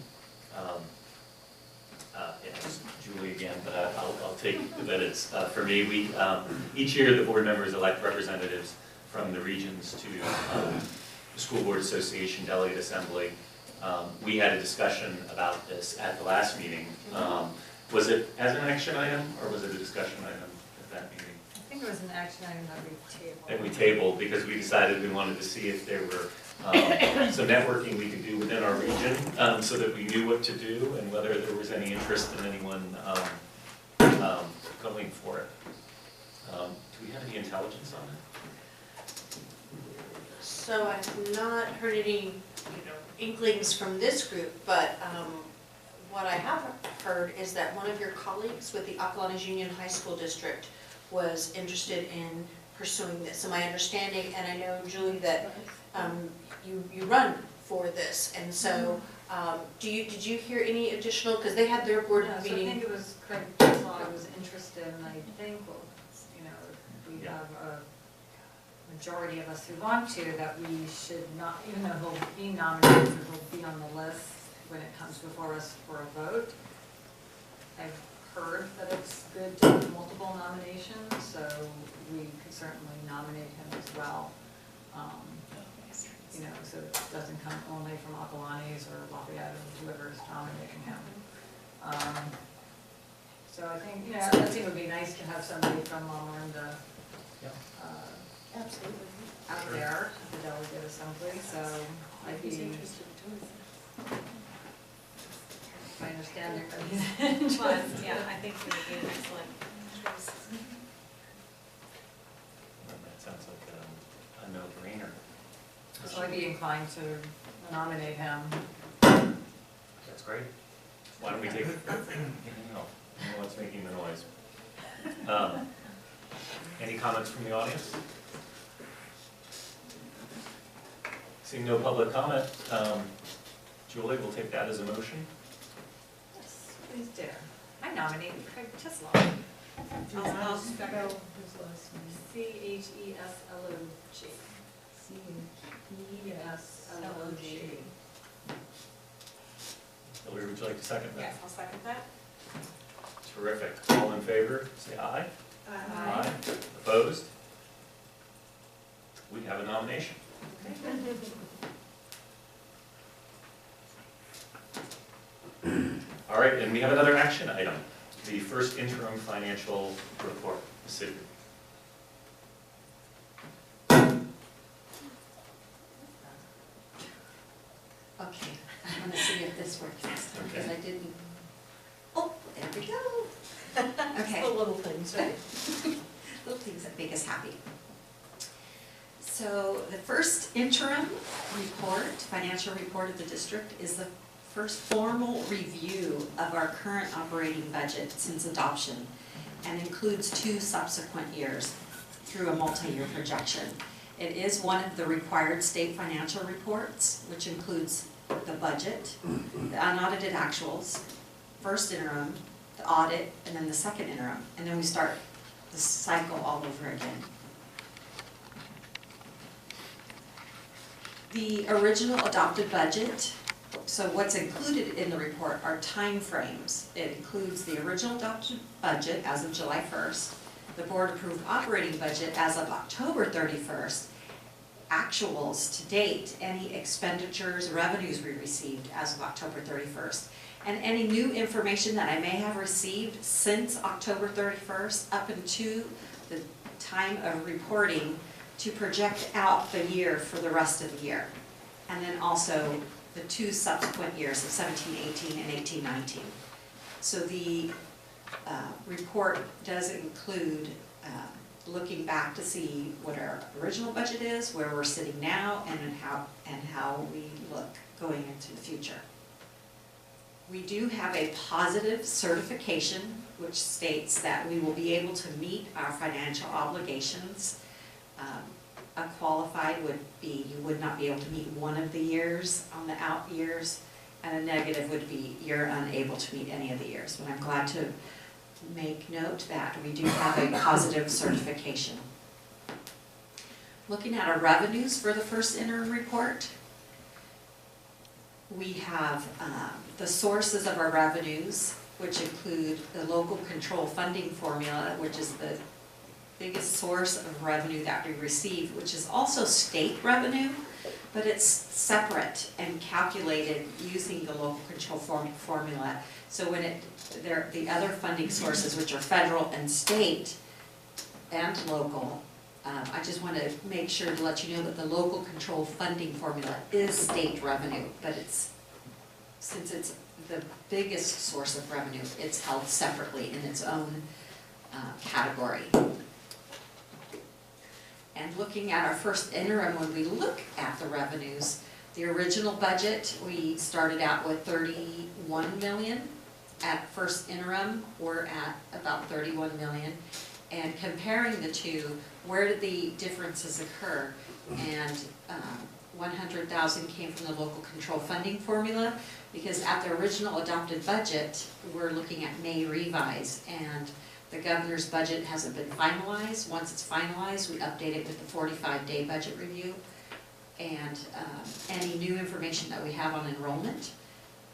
It's Julie again, but I'll take that it's for me. Each year the board members elect representatives from the regions to the School Board Association Delegate Assembly. We had a discussion about this at the last meeting. Was it as an action item, or was it a discussion item at that meeting? I think it was an action item that we tabled. That we tabled because we decided we wanted to see if there were some networking we could do within our region, so that we knew what to do and whether there was any interest in anyone going for it. Do we have any intelligence on that? So I've not heard any inklings from this group, but what I have heard is that one of your colleagues with the Acalanes Union High School District was interested in pursuing this. So my understanding, and I know, Julie, that you run for this, and so did you hear any additional, because they had their board Yeah, so I meeting. think it was Craig Paul was interested, and I think, well, you know, if we have a majority of us who want to, that we should not, even though he'll be nominated, he'll be on the list when it comes before us for a vote. I've heard that it's good to have multiple nominations, so we could certainly nominate him as well. You know, so it doesn't come only from Acalanes or Lafayette or whoever's nominating him. So I think, you know, I think it would be nice to have somebody from Orinda Absolutely. out there at the delegate assembly, so I'd He's be, interested in doing that. if I understand everybody's interest. Well, yeah, I think it would be an excellent choice. That sounds like a no-brainer. So I'd be inclined to nominate him. That's great. Why don't we take it? No, what's making the noise? Any comments from the audience? Seeing no public comment, Julie, we'll take that as a motion. Yes, please do. I nominate Craig Tislow. I'll second. Spell his last name. CHESLOG. C-E-S-L-O-G. Hillary, would you like to second that? Yes, I'll second that. Terrific. All in favor, say aye. Aye. Opposed? We have a nomination. All right, and we have another action item, the first interim financial report. Sid. Okay, I want to see if this works this time, because Okay. I didn't. Oh, there we go. Okay. The little things, right? Little things that make us happy. So the first interim report, financial report of the district, is the first formal review of our current operating budget since adoption, and includes 2 subsequent years through a multi-year projection. It is one of the required state financial reports, which includes the budget, the unaudited actuals, first interim, the audit, and then the second interim, and then we start the cycle all over again. The original adopted budget, so what's included in the report are timeframes. It includes the original adopted budget as of July 1st, the board-approved operating budget as of October 31st, actuals to date, any expenditures, revenues we received as of October 31st, and any new information that I may have received since October 31st up into the time of reporting to project out the year for the rest of the year. And then also the 2 subsequent years of 17-18 and 18-19. So the report does include looking back to see what our original budget is, where we're sitting now, and how we look going into the future. We do have a positive certification which states that we will be able to meet our financial obligations. A qualified would be you would not be able to meet one of the years on the out years, and a negative would be you're unable to meet any of the years. But I'm glad to make note that we do have a positive certification. Looking at our revenues for the first interim report, we have the sources of our revenues, which include the local control funding formula, which is the biggest source of revenue that we receive, which is also state revenue, but it's separate and calculated using the local control formula. So when the other funding sources, which are federal and state and local, I just want to make sure to let you know that the local control funding formula is state revenue, but since it's the biggest source of revenue, it's held separately in its own category. And looking at our first interim, when we look at the revenues, the original budget, we started out with 31 million. At first interim, we're at about 31 million. And comparing the two, where did the differences occur? And 100,000 came from the local control funding formula, because at the original adopted budget, we're looking at May revise, and the governor's budget hasn't been finalized. Once it's finalized, we update it with the 45-day budget review and any new information that we have on enrollment.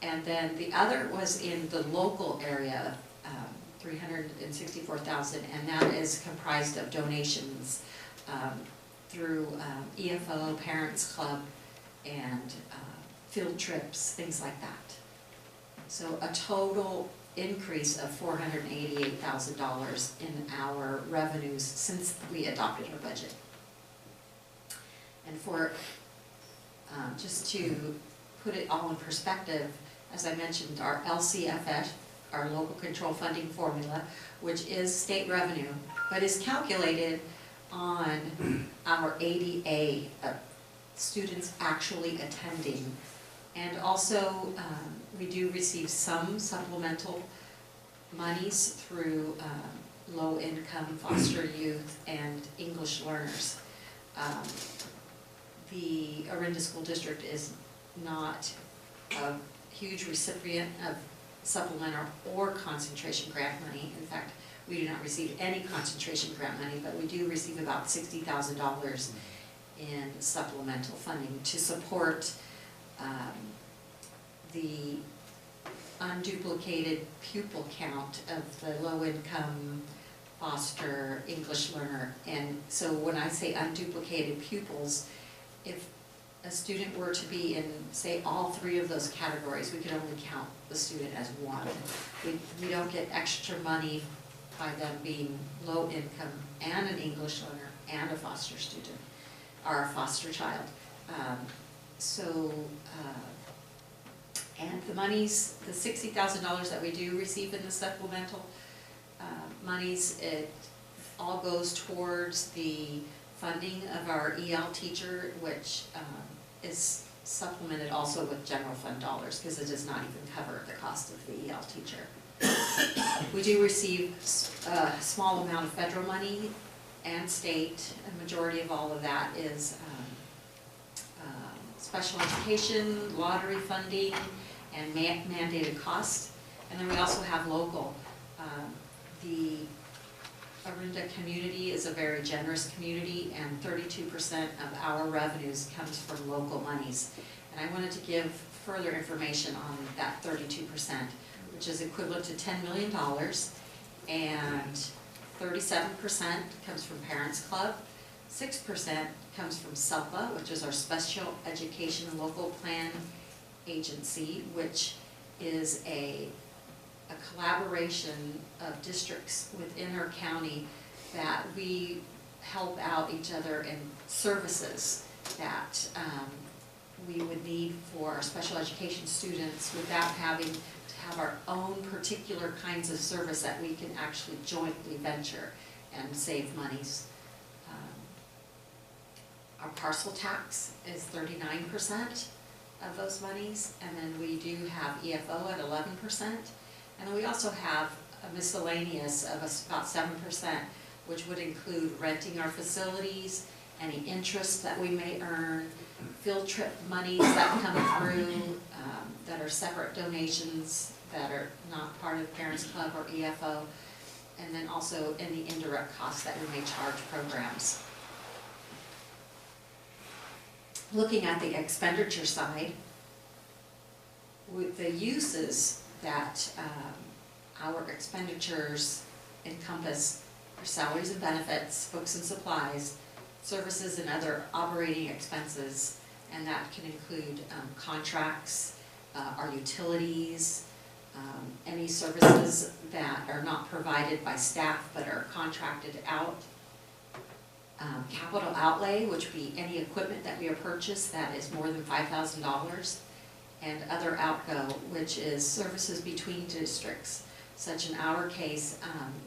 And then the other was in the local area, 364,000, and that is comprised of donations through EFO, Parents Club, and field trips, things like that. So a total increase of $488,000 in our revenues since we adopted our budget. And for, just to put it all in perspective, as I mentioned, our LCFF, our local control funding formula, which is state revenue, but is calculated on our ADA, students actually attending. And also, we do receive some supplemental monies through low-income foster youth and English learners. the Orinda School District is not a huge recipient of supplemental or concentration grant money. In fact, we do not receive any concentration grant money, but we do receive about $60,000 in supplemental funding to support the unduplicated pupil count of the low-income foster English learner. And so when I say unduplicated pupils, if a student were to be in, say, all three of those categories, we could only count the student as one. We don't get extra money by them being low income and an English learner and a foster student, or a foster child. And the monies, the $60,000 that we do receive in the supplemental monies, it all goes towards the funding of our EL teacher, which is supplemented also with general fund dollars, because it does not even cover the cost of the EL teacher. We do receive a small amount of federal money and state. A majority of all of that is special education, lottery funding, and mandated costs. And then we also have local. The Orinda community is a very generous community, and 32% of our revenues comes from local monies. And I wanted to give further information on that 32%, which is equivalent to $10 million, and 37% comes from Parents Club, 6% comes from SELPA, which is our Special Education Local Plan Agency, which is a collaboration of districts within our county that we help out each other in services that we would need for our special education students without having to have our own particular kinds of service that we can actually jointly venture and save monies. Our parcel tax is 39% of those monies, and then we do have EFO at 11%, and then we also have a miscellaneous of about 7%, which would include renting our facilities, any interest that we may earn, field trip monies that come through that are separate donations that are not part of Parents Club or EFO, and then also any indirect costs that we may charge programs. Looking at the expenditure side, with the uses that our expenditures encompass are salaries and benefits, books and supplies, services and other operating expenses, and that can include contracts, our utilities, any services that are not provided by staff but are contracted out. Capital outlay, which would be any equipment that we have purchased that is more than $5,000, and other outgo, which is services between districts. Such in our case,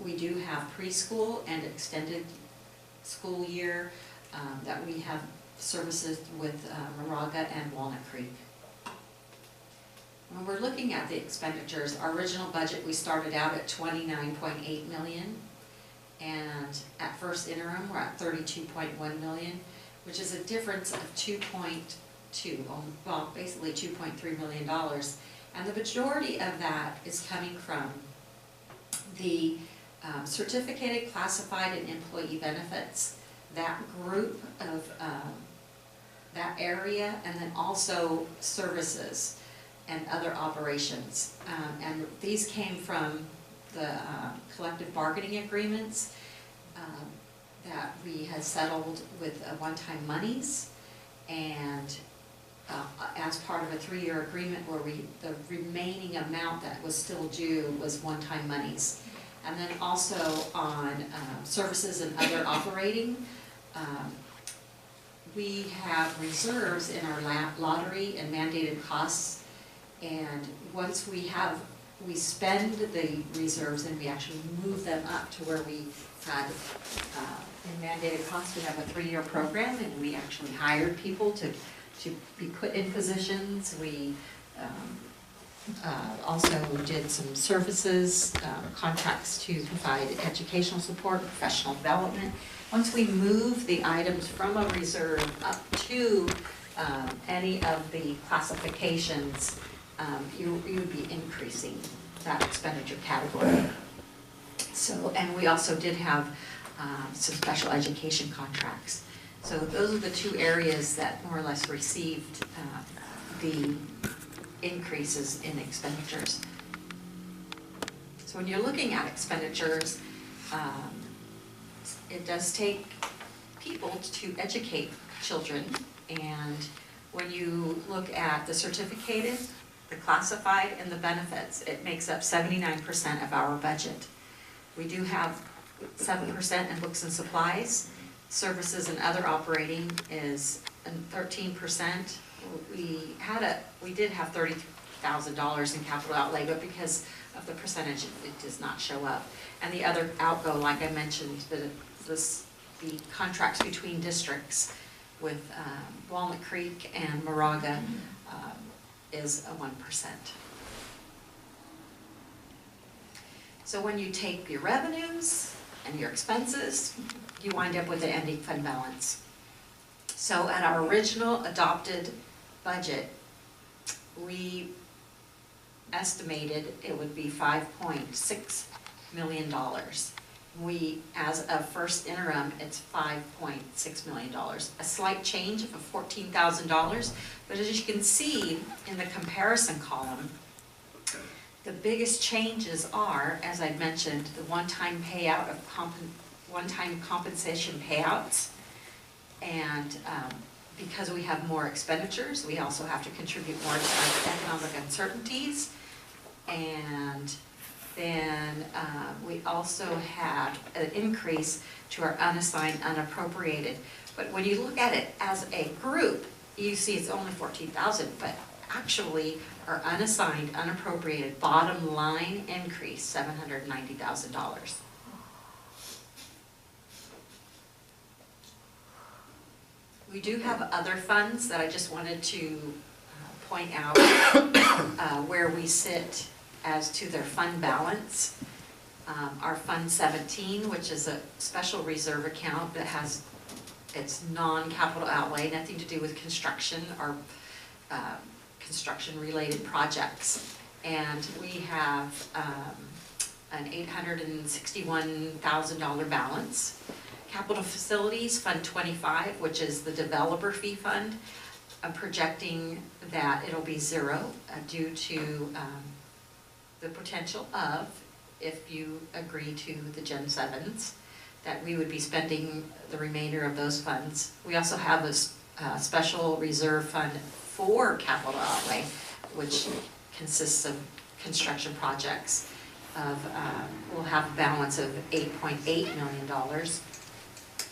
we do have preschool and extended school year that we have services with Moraga and Walnut Creek. When we're looking at the expenditures, our original budget, we started out at $29.8 million. And at first interim, we're at $32.1 million, which is a difference of well, basically $2.3 million. And the majority of that is coming from the certificated, classified, and employee benefits, that group of that area, and then also services and other operations. And these came from the collective bargaining agreements that we had settled with one-time monies, and as part of a 3-year agreement where the remaining amount that was still due was one-time monies. And then also on services and other operating, we have reserves in our lottery and mandated costs, and once we spend the reserves and we actually move them up to where we had in mandated costs. We have a 3-year program, and we actually hired people to be put in positions. We also did some services, contracts to provide educational support, professional development, once we move the items from a reserve up to any of the classifications, you would be increasing that expenditure category. So, and we also did have some special education contracts. So those are the two areas that more or less received the increases in expenditures. So when you're looking at expenditures, it does take people to educate children, and when you look at the certificated, the classified, and the benefits, it makes up 79% of our budget. We do have 7% in books and supplies. Services and other operating is 13%. We did have $30,000 in capital outlay, but because of the percentage, it does not show up. And the other outgo, like I mentioned, the contracts between districts with Walnut Creek and Moraga is a 1%. So when you take your revenues and your expenses, you wind up with an ending fund balance. So at our original adopted budget, we estimated it would be $5.6 million. We, as of first interim, it's $5.6 million. A slight change of $14,000, but as you can see in the comparison column, the biggest changes are, as I mentioned, the one-time payout of one-time compensation payouts, and because we have more expenditures, we also have to contribute more to economic uncertainties, and then we also had an increase to our unassigned, unappropriated. But when you look at it as a group, you see it's only $14,000, but actually our unassigned, unappropriated bottom line increase $790,000. We do have other funds that I just wanted to point out where we sit as to their fund balance. Our Fund 17, which is a special reserve account that has its non-capital outlay, nothing to do with construction or construction-related projects. And we have an $861,000 balance. Capital Facilities, Fund 25, which is the developer fee fund, I'm projecting that it'll be zero due to the potential of, if you agree to the Gen 7s, that we would be spending the remainder of those funds. We also have a special reserve fund for capital outlay, which consists of construction projects of, we'll have a balance of $8.8 million.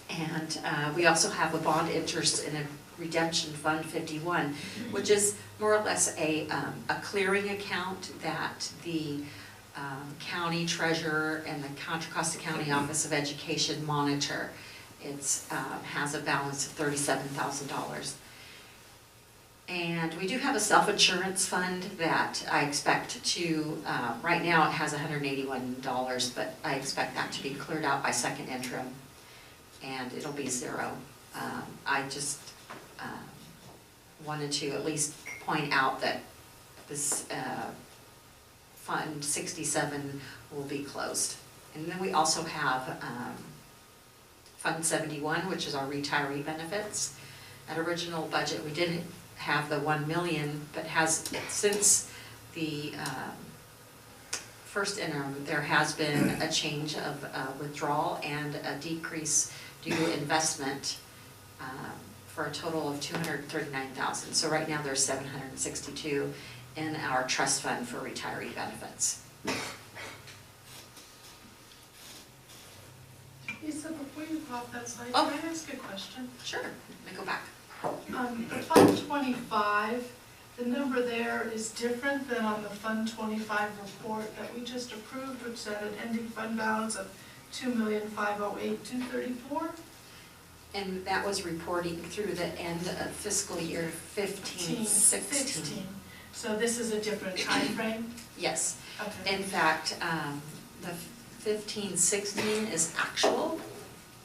And we also have a bond interest in a redemption fund 51, which is more or less a clearing account that the county treasurer and the Contra Costa County Office of Education monitor. It has a balance of $37,000. And we do have a self-insurance fund that I expect to, right now it has $181, but I expect that to be cleared out by second interim, and it'll be zero. I just wanted to at least point out that this Fund 67 will be closed. And then we also have Fund 71, which is our retiree benefits. At original budget, we did have the $1 million, but has, since the first interim, there has been a change of withdrawal and a decrease due to investment for a total of $239,000. So right now there's $762 in our trust fund for retiree benefits. Lisa, before you go off that slide, Oh. can I ask a question? Sure, let me go back. The Fund 25, the number there is different than on the Fund 25 report that we just approved, which had an ending fund balance of $2,508,234. And that was reporting through the end of fiscal year 15-16. So this is a different time frame? Yes. Okay. In fact, the 15-16 is actual,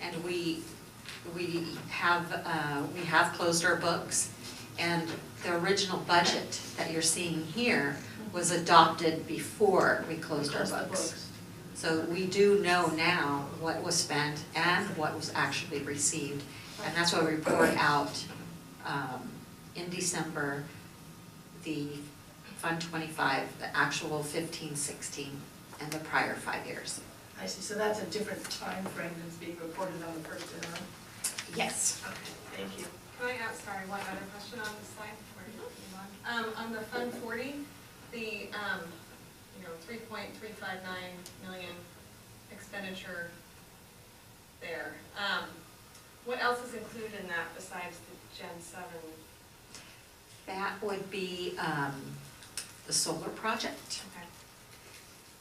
And we have closed our books, and the original budget that you're seeing here was adopted before we closed our books. So we do know now what was spent and what was actually received, and that's why we report out in December the Fund 25, the actual 15, 16, and the prior 5 years. I see, so that's a different time frame than being reported on the first interim. Yes. Okay, thank you. Can I ask, sorry, one other question on this slide before you move on? On the Fund 40, the, 3.359 million expenditure there. What else is included in that besides the Gen 7? That would be the solar project.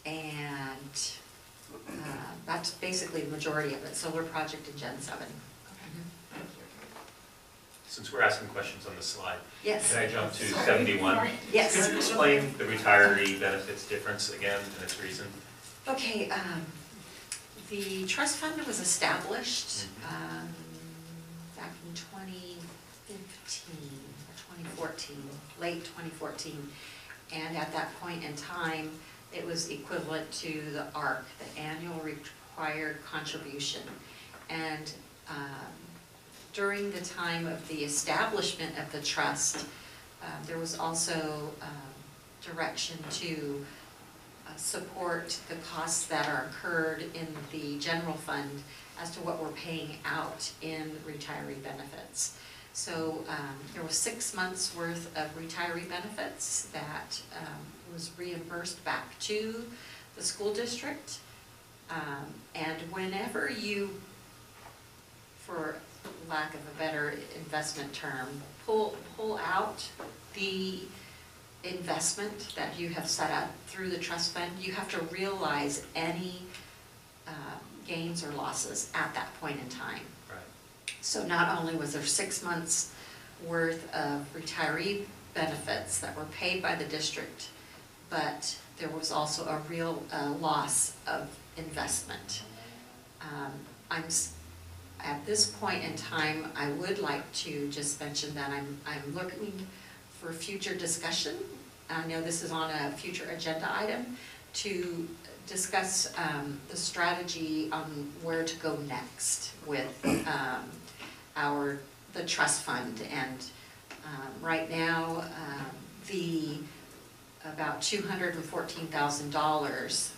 Okay. And that's basically the majority of it, solar project and Gen 7. Since we're asking questions on the slide, Yes. can I jump to 71? Yes. Can you explain the retiree benefits difference again and its reason? Okay, the trust fund was established back in 2015 or 2014, late 2014. And at that point in time, it was equivalent to the ARC, the annual required contribution. And during the time of the establishment of the trust, there was also direction to support the costs that are incurred in the general fund as to what we're paying out in retiree benefits. So there was 6 months worth of retiree benefits that was reimbursed back to the school district. And whenever you, for lack of a better investment term, pull out the investment that you have set up through the trust fund, you have to realize any gains or losses at that point in time. Right. So not only was there 6 months worth of retiree benefits that were paid by the district, but there was also a real loss of investment. At this point in time, I would like to just mention that I'm looking for future discussion. I know this is on a future agenda item to discuss the strategy on where to go next with the trust fund. And right now, the about $214,000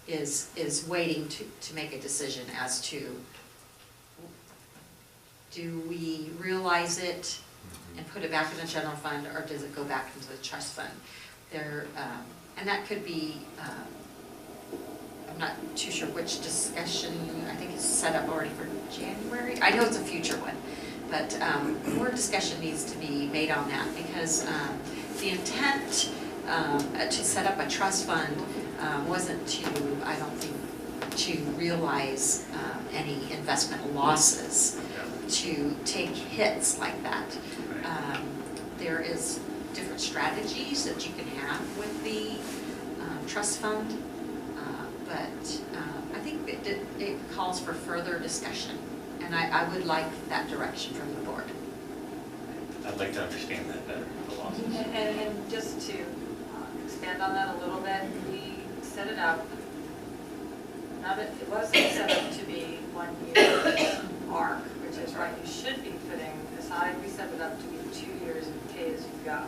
is waiting to make a decision as to, do we realize it and put it back in the general fund, or does it go back into the trust fund? And that could be, I'm not too sure which discussion, I think it's set up already for January. I know it's a future one, but more discussion needs to be made on that, because the intent to set up a trust fund wasn't to, I don't think, to realize any investment losses, to take hits like that. There is different strategies that you can have with the trust fund, but I think it calls for further discussion, and I would like that direction from the board. I'd like to understand that better, the losses. And just to expand on that a little bit, we set it up, it wasn't set up to be 1 year arc, which is what you should be putting aside. We set it up to be 2 years of pay as you go,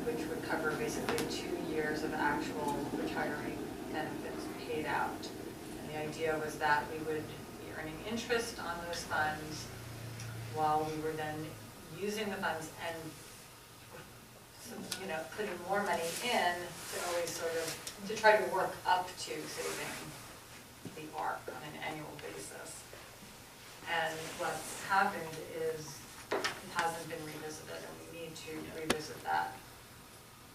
which would cover basically 2 years of actual retiree benefits paid out. And the idea was that we would be earning interest on those funds while we were then using the funds and putting more money in to always sort of, to try to work up to saving the ARC on an annual basis. And what's happened is it hasn't been revisited, and we need to revisit that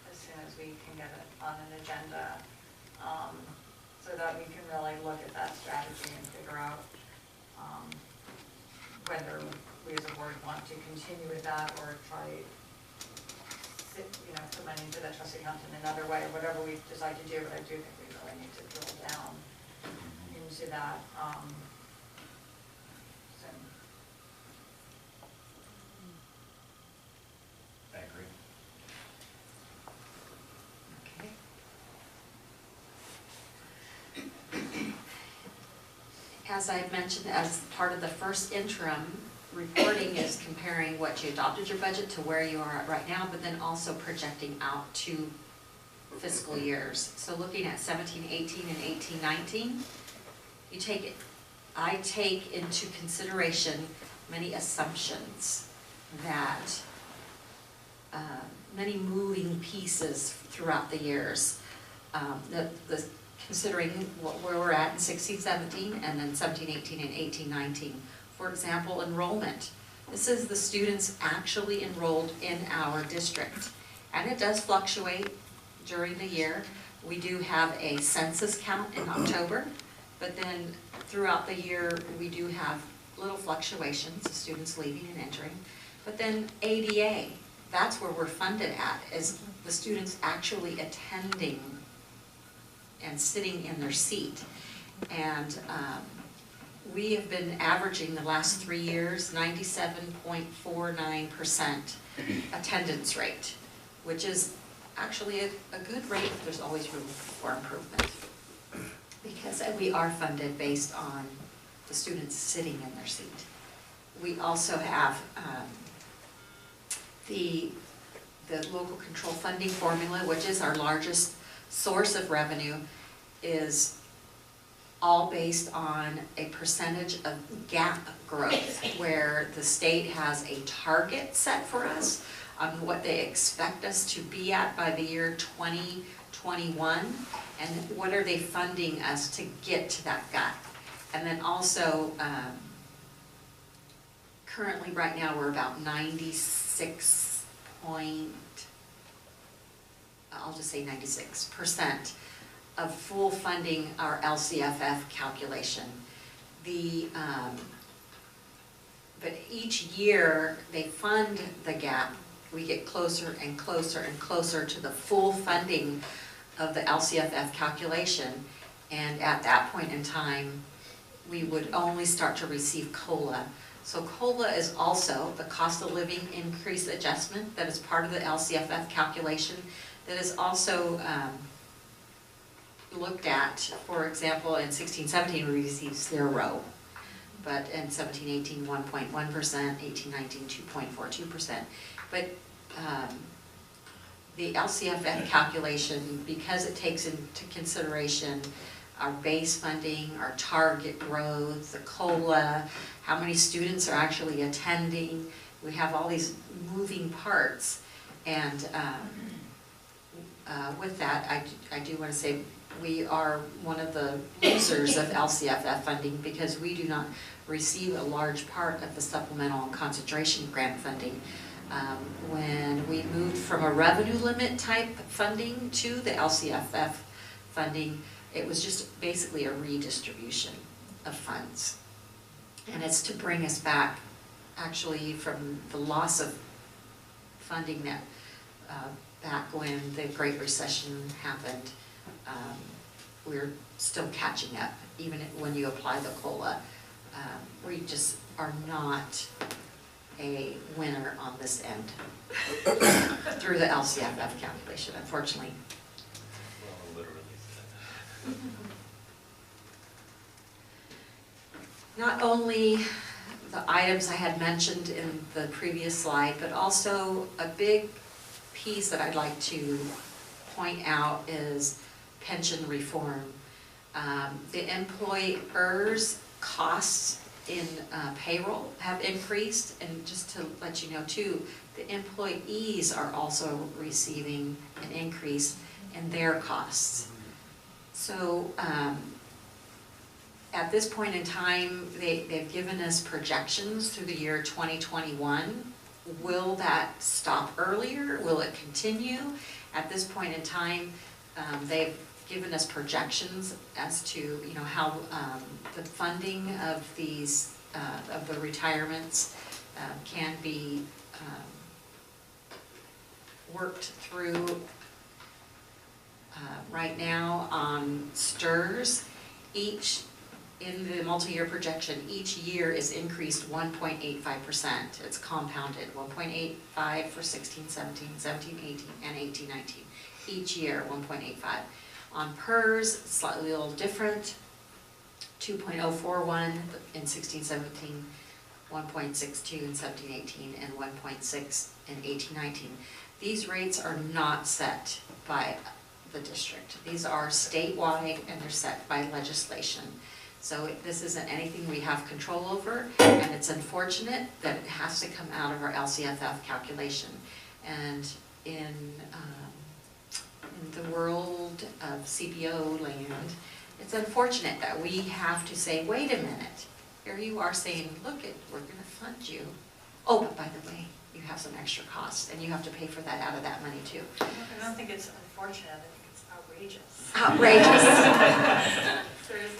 as soon as we can get it on an agenda, so that we can really look at that strategy and figure out whether we as a board want to continue with that or try put money into that trust account in another way, or whatever we decide to do. But I do think we really need to drill down into that. as I had mentioned, as part of the first interim, reporting is comparing what you adopted your budget to where you are at right now, but then also projecting out 2 fiscal years. So looking at 17-18 and 18-19, you take it, I take into consideration many assumptions that, many moving pieces throughout the years. Considering where we're at in 16-17 and then 17-18 and 18-19. For example, enrollment. This is the students actually enrolled in our district. And it does fluctuate during the year. We do have a census count in October, but then throughout the year, we do have little fluctuations of students leaving and entering. But then ADA, that's where we're funded at, is the students actually attending and sitting in their seat. And we have been averaging the last 3 years 97.49% attendance rate, which is actually a good rate. There's always room for improvement because we are funded based on the students sitting in their seat. We also have the local control funding formula, which is our largest source of revenue, is all based on a percentage of gap growth, where the state has a target set for us on what they expect us to be at by the year 2021, and what are they funding us to get to that gap. And then also, currently right now we're about 96 point, I'll just say 96% of full funding our LCFF calculation. But each year they fund the gap, we get closer and closer and closer to the full funding of the LCFF calculation, and at that point in time, we would only start to receive COLA. So COLA is also the cost of living increase adjustment that is part of the LCFF calculation, that is also looked at. For example, in 16-17 we received 0, but in 17-18 1.1%, 18-19 2.42%. But the LCFF calculation, because it takes into consideration our base funding, our target growth, the COLA, how many students are actually attending, we have all these moving parts. And with that, I do want to say we are one of the losers of LCFF funding because we do not receive a large part of the supplemental and concentration grant funding. When we moved from a revenue limit type funding to the LCFF funding, it was just basically a redistribution of funds. And it's to bring us back actually from the loss of funding that back when the Great Recession happened. We're still catching up, even when you apply the COLA. We just are not a winner on this end through the LCFF calculation, unfortunately. Well, literally. Not only the items I had mentioned in the previous slide, but also a big piece that I'd like to point out is pension reform. The employers' costs in payroll have increased, and just to let you know too, the employees are also receiving an increase in their costs. So at this point in time, they've given us projections through the year 2021. Will that stop earlier? Will it continue? At this point in time, they've given us projections as to how the funding of these of the retirements can be worked through. Right now on STRS, in the multi-year projection, each year is increased 1.85%. It's compounded, 1.85 for 16-17, 17-18, and 18-19. Each year, 1.85. On PERS, it's slightly a little different. 2.041 in 16-17, 1.62 in 17-18, and 1.6 in 18-19. These rates are not set by the district. These are statewide and they're set by legislation. So this isn't anything we have control over, and it's unfortunate that it has to come out of our LCFF calculation. And in the world of CBO land, it's unfortunate that we have to say, wait a minute, here you are saying, look, we're gonna fund you. Oh, but by the way, you have some extra costs, and you have to pay for that out of that money too. I don't think it's unfortunate, I think it's outrageous. Outrageous.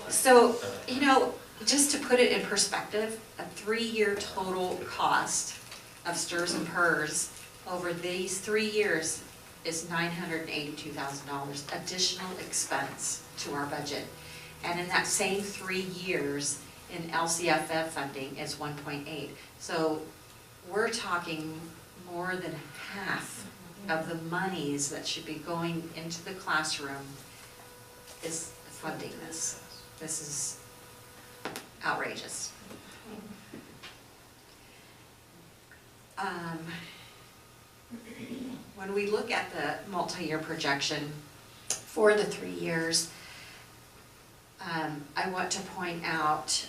So, you know, just to put it in perspective, a 3-year total cost of STRS and PERS over these 3 years is $982,000 additional expense to our budget. And in that same 3 years in LCFF funding is 1.8. So we're talking more than half of the monies that should be going into the classroom is funding this. This is outrageous. When we look at the multi-year projection for the 3 years, I want to point out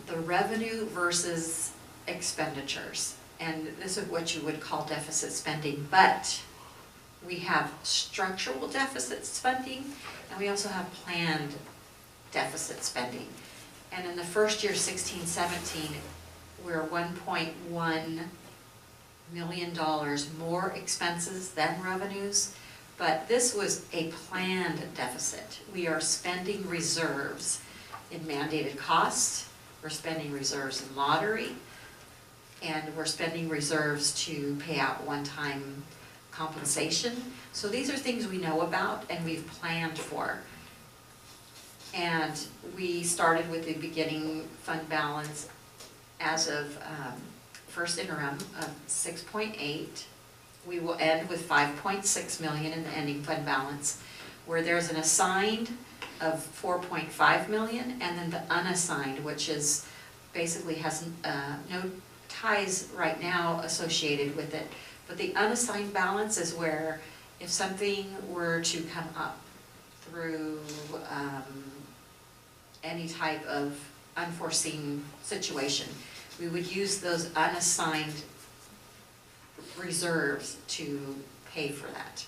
the revenue versus expenditures. And this is what you would call deficit spending, but we have structural deficit spending and we also have planned deficit spending. And in the first year, 16-17, we're $1.1 million more expenses than revenues, but this was a planned deficit. We are spending reserves in mandated costs, we're spending reserves in lottery, and we're spending reserves to pay out one-time compensation. So these are things we know about and we've planned for. And we started with the beginning fund balance as of first interim of 6.8. We will end with 5.6 million in the ending fund balance, where there's an assigned of 4.5 million and then the unassigned, which is basically has no ties right now associated with it. But the unassigned balance is where if something were to come up through any type of unforeseen situation, we would use those unassigned reserves to pay for that.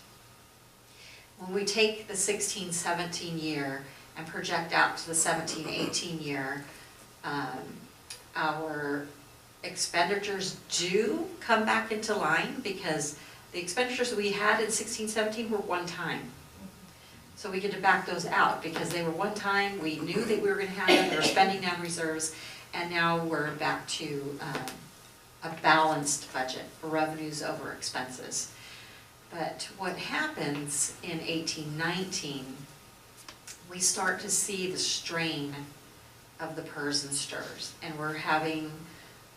When we take the 16-17 year and project out to the 17-18 year, our expenditures do come back into line because the expenditures that we had in 16-17 were one time. So we get to back those out because they were one time, we knew that we were going to have them, we were spending down reserves, and now we're back to a balanced budget, revenues over expenses. But what happens in 18-19, we start to see the strain of the PERS and STRS, and we're having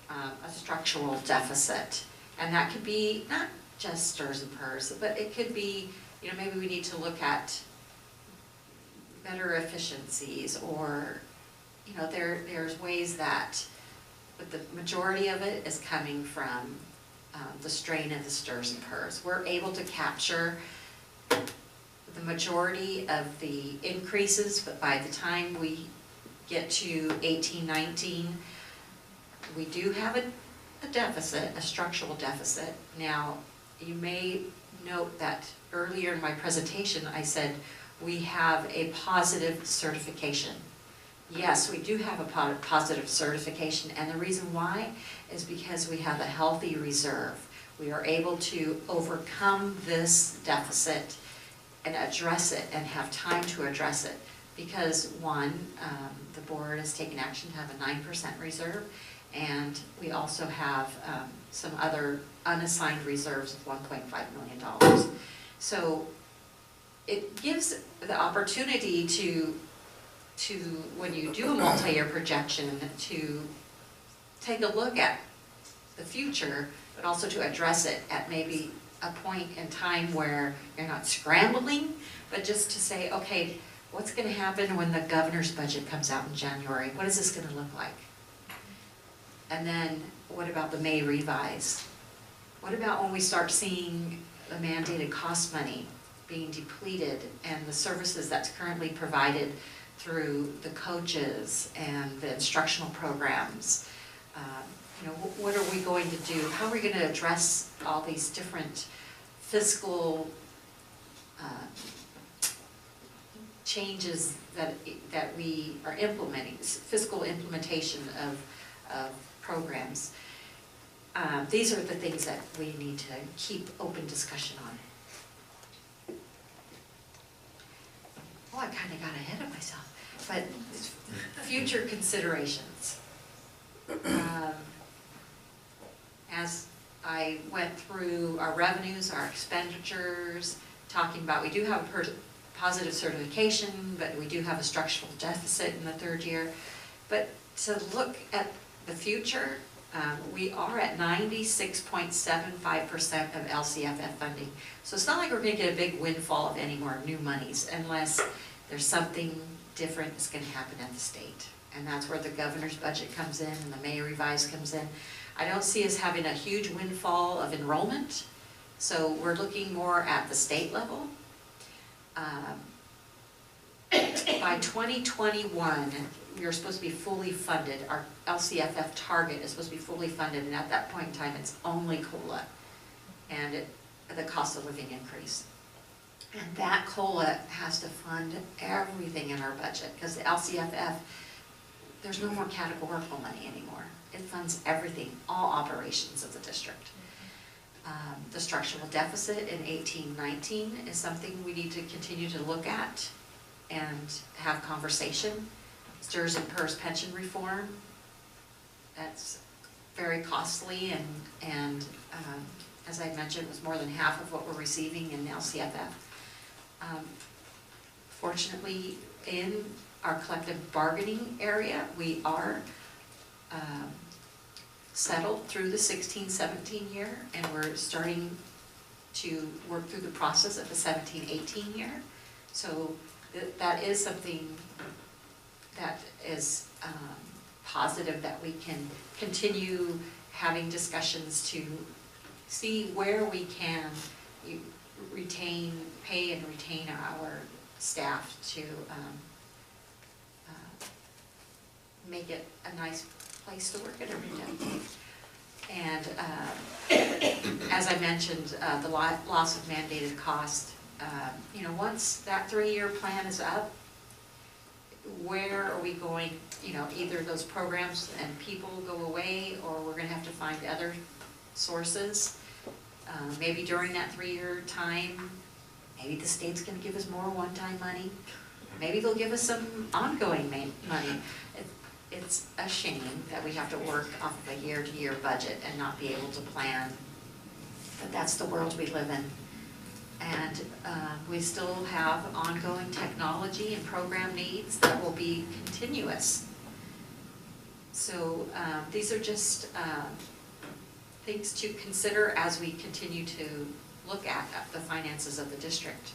a structural deficit. And that could be not just STRS and PERS, but it could be, you know, maybe we need to look at better efficiencies, or, you know, there's ways that, but the majority of it is coming from the strain of the STRS and PERS. We're able to capture the majority of the increases, but by the time we get to 18-19, we do have a deficit, a structural deficit. Now, you may note that earlier in my presentation I said we have a positive certification. Yes, we do have a positive certification, and the reason why is because we have a healthy reserve. We are able to overcome this deficit and address it and have time to address it because, one, the board has taken action to have a 9% reserve, and we also have some other unassigned reserves of $1.5 million. So it gives the opportunity to when you do a multi-year projection, to take a look at the future, but also to address it at maybe a point in time where you're not scrambling, but just to say, okay, what's gonna happen when the governor's budget comes out in January? What is this gonna look like? And then, what about the May revise? What about when we start seeing the mandated cost money being depleted and the services that's currently provided through the coaches and the instructional programs? You know, what are we going to do? How are we gonna address all these different fiscal changes that we are implementing, fiscal implementation of programs? These are the things that we need to keep open discussion on. Well, I kind of got ahead of myself, but future considerations. As I went through our revenues, our expenditures, talking about, we do have a positive certification, but we do have a structural deficit in the third year. But to look at the future, we are at 96.75% of LCFF funding. So it's not like we're gonna get a big windfall of any more new monies unless there's something different that's gonna happen at the state. And that's where the governor's budget comes in and the May revise comes in. I don't see us having a huge windfall of enrollment, so we're looking more at the state level. By 2021, we are supposed to be fully funded. Our LCFF target is supposed to be fully funded, and at that point in time, it's only COLA and the cost of living increase. And that COLA has to fund everything in our budget, because the LCFF, there's no more categorical money anymore. It funds everything, all operations of the district. The structural deficit in 18-19 is something we need to continue to look at and have conversation. STRS and PERS pension reform, that's very costly, and as I mentioned, it was more than half of what we're receiving in LCFF. Fortunately, in our collective bargaining area, we are settled through the 16-17 year, and we're starting to work through the process of the 17-18 year. So that is something that is positive, that we can continue having discussions to see where we can pay and retain our staff to make it a nice place to work at Orinda. And as I mentioned, the loss of mandated cost, you know, once that 3-year plan is up, where are we going? You know, either those programs and people go away, or we're gonna have to find other sources. Maybe during that 3-year time, maybe the state's gonna give us more one-time money. Maybe they'll give us some ongoing money. It's a shame that we have to work off of a year-to-year budget and not be able to plan, but that's the world we live in. And we still have ongoing technology and program needs that will be continuous. So these are just things to consider as we continue to look at the finances of the district.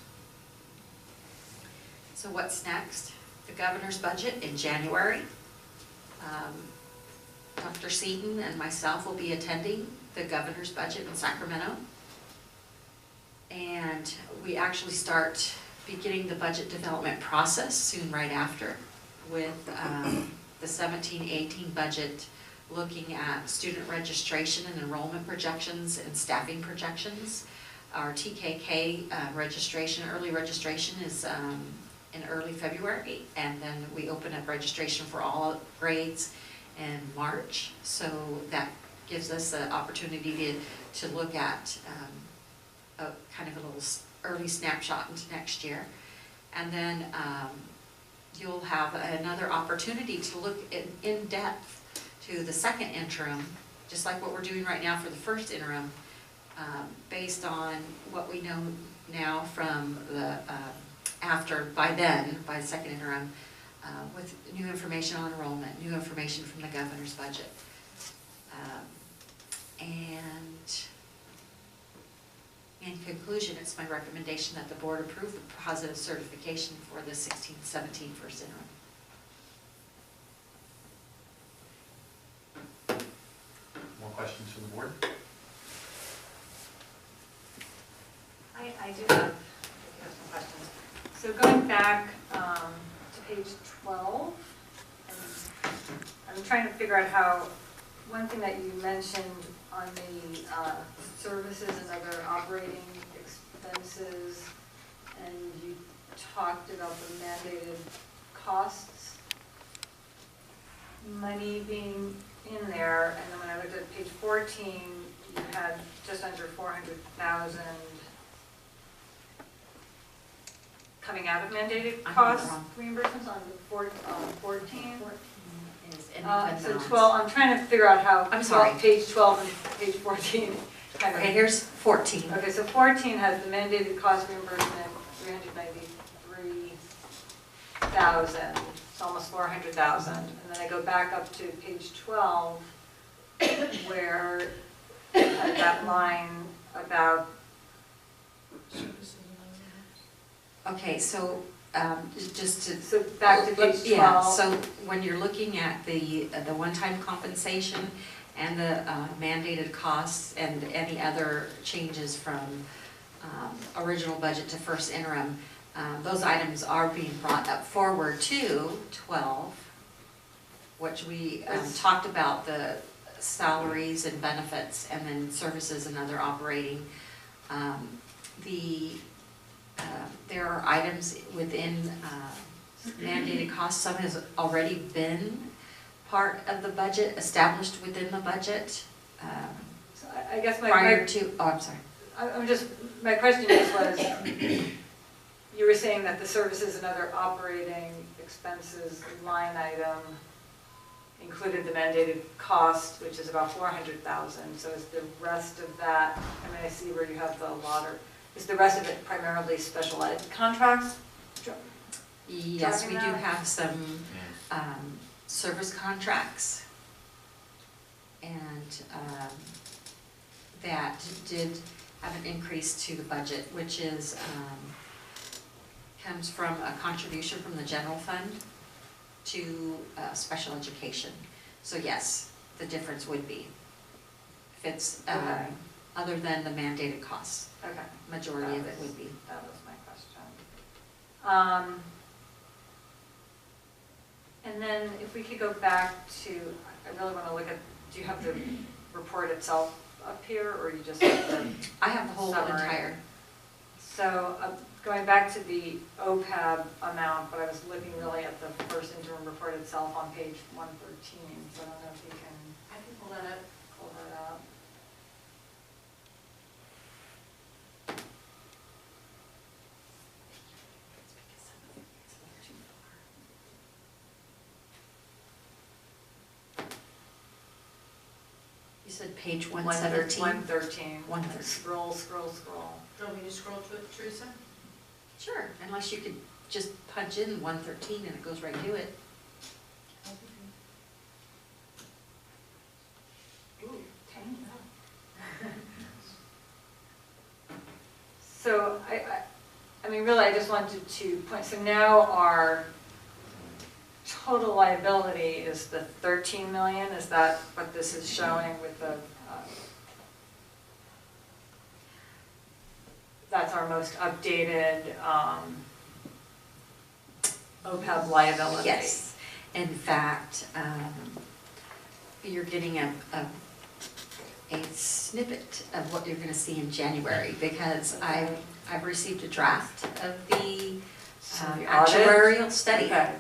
So what's next? The governor's budget in January. Dr. Seaton and myself will be attending the governor's budget in Sacramento. And we actually start beginning the budget development process soon right after, with the 17-18 budget looking at student registration and enrollment projections and staffing projections. Our TKK registration, early registration is in early February, and then we open up registration for all grades in March. So that gives us the opportunity to look at a kind of a little early snapshot into next year. And then you'll have another opportunity to look in depth to the second interim, just like what we're doing right now for the first interim, based on what we know now from the by the second interim, with new information on enrollment, new information from the governor's budget. And in conclusion, conclusion, it's my recommendation that the board approve the positive certification for the 16-17 first interim. More questions from the board? I do have some questions. So going back to page 12, and I'm trying to figure out how, one thing that you mentioned on the services and other operating expenses, and you talked about the mandated costs, money being in there, and then when I looked at page 14, you had just under 400,000 coming out of mandated I'm costs wrong. reimbursements on the 14. Is in So balance. 12, I'm trying to figure out how. I'm sorry. Page 12 and page 14 kind of. Okay, here's 14. Okay, so 14 has the mandated cost reimbursement, 393,000, it's almost 400,000. And then I go back up to page 12, where that line about. Okay, so just to. So back to page 12. Yeah, so when you're looking at the one-time compensation and the mandated costs and any other changes from original budget to first interim, those items are being brought up forward to 12, which we talked about the salaries and benefits, and then services and other operating. There are items within mandated costs. Some has already been part of the budget, established within the budget So I guess prior to, oh, I'm sorry. I'm just, my question just was, you were saying that the services and other operating expenses line item included the mandated cost, which is about 400,000. So is the rest of that, I mean, I see where you have the water, is the rest of it primarily special ed contracts? Yes, we do Driving that? have some service contracts, and that did have an increase to the budget, which is, comes from a contribution from the general fund to special education. So yes, the difference would be, if it's Okay. other than the mandated costs, Okay, majority of it would be. that was my question. And then if we could go back to, I really want to look at, do you have the report itself up here, or you just have the? I have the whole Summary. entire. So going back to the OPEB amount, but I was looking really at the first interim report itself on page 113, so I don't know if you can I can pull that up. pull that up. You said page 117? 113. 113. Scroll. Do you want me to scroll to it, Teresa? Sure, unless you could just punch in 113 and it goes right to it. Ooh, tiny. So I mean, really, I just wanted to point, so now our total liability is the 13 million, is that what this is showing with the, that's our most updated OPEB liability? Yes. In fact, you're getting a snippet of what you're going to see in January, because I've received a draft of the The audit? actuarial study. Okay.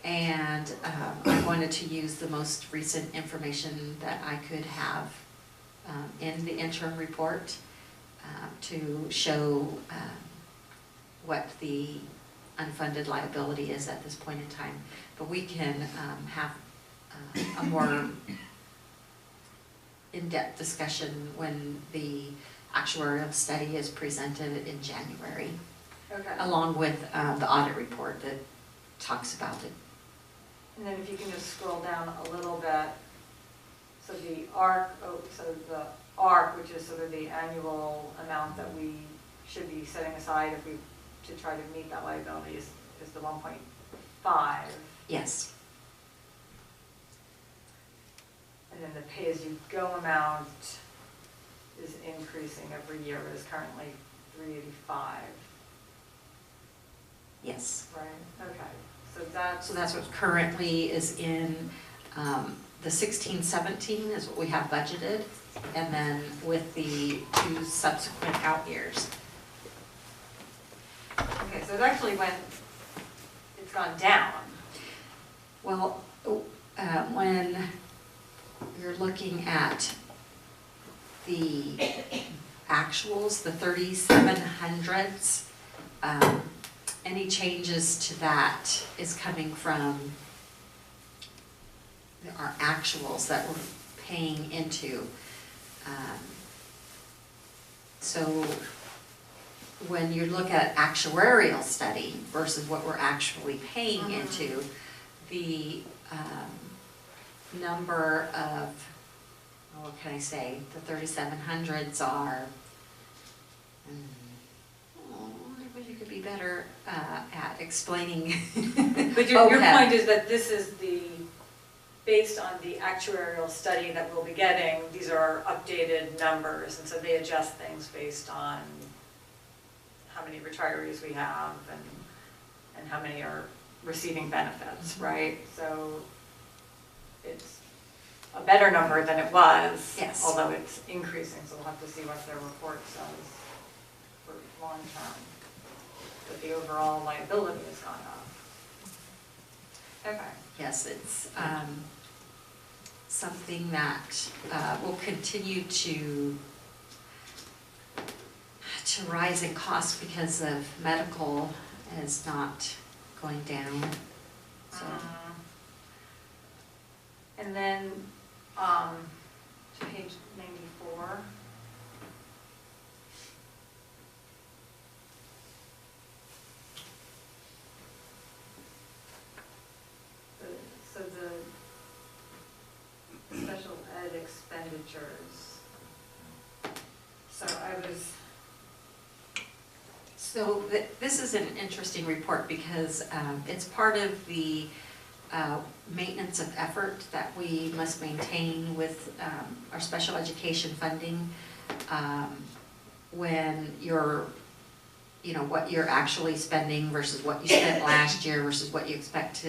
And I wanted to use the most recent information that I could have in the interim report to show what the unfunded liability is at this point in time. But we can have a more in-depth discussion when the actuarial study is presented in January, Okay. along with the audit report that talks about it. And then if you can just scroll down a little bit, so the ARC, so the ARC, which is sort of the annual amount that we should be setting aside if we, to try to meet that liability is the 1.5. Yes, And then the pay-as-you-go amount is increasing every year, it is currently 385, yes. right? Okay, so that's. So that's what currently is in, the 16-17 is what we have budgeted, and then with the 2 subsequent out years. Okay, so it actually it's gone down. Well, when you're looking at the actuals, the 3,700s, any changes to that is coming from our actuals that we're paying into. So when you look at actuarial study versus what we're actually paying into, the number of, what can I say, the 3,700s are, I wish you could be better at explaining. But your OPEB. point is that this is based on the actuarial study that we'll be getting, these are our updated numbers, and so they adjust things based on how many retirees we have and how many are receiving benefits, right? So it's a better number than it was. Yes. Although it's increasing, so we'll have to see what their report says for long term. But the overall liability has gone up. Okay. Yes, it's something that will continue to rise in cost because of medical is not going down. So And then, to page 94. So the special ed expenditures. So So this is an interesting report because it's part of the maintenance of effort that we must maintain with our special education funding when you're, what you're actually spending versus what you spent last year versus what you expect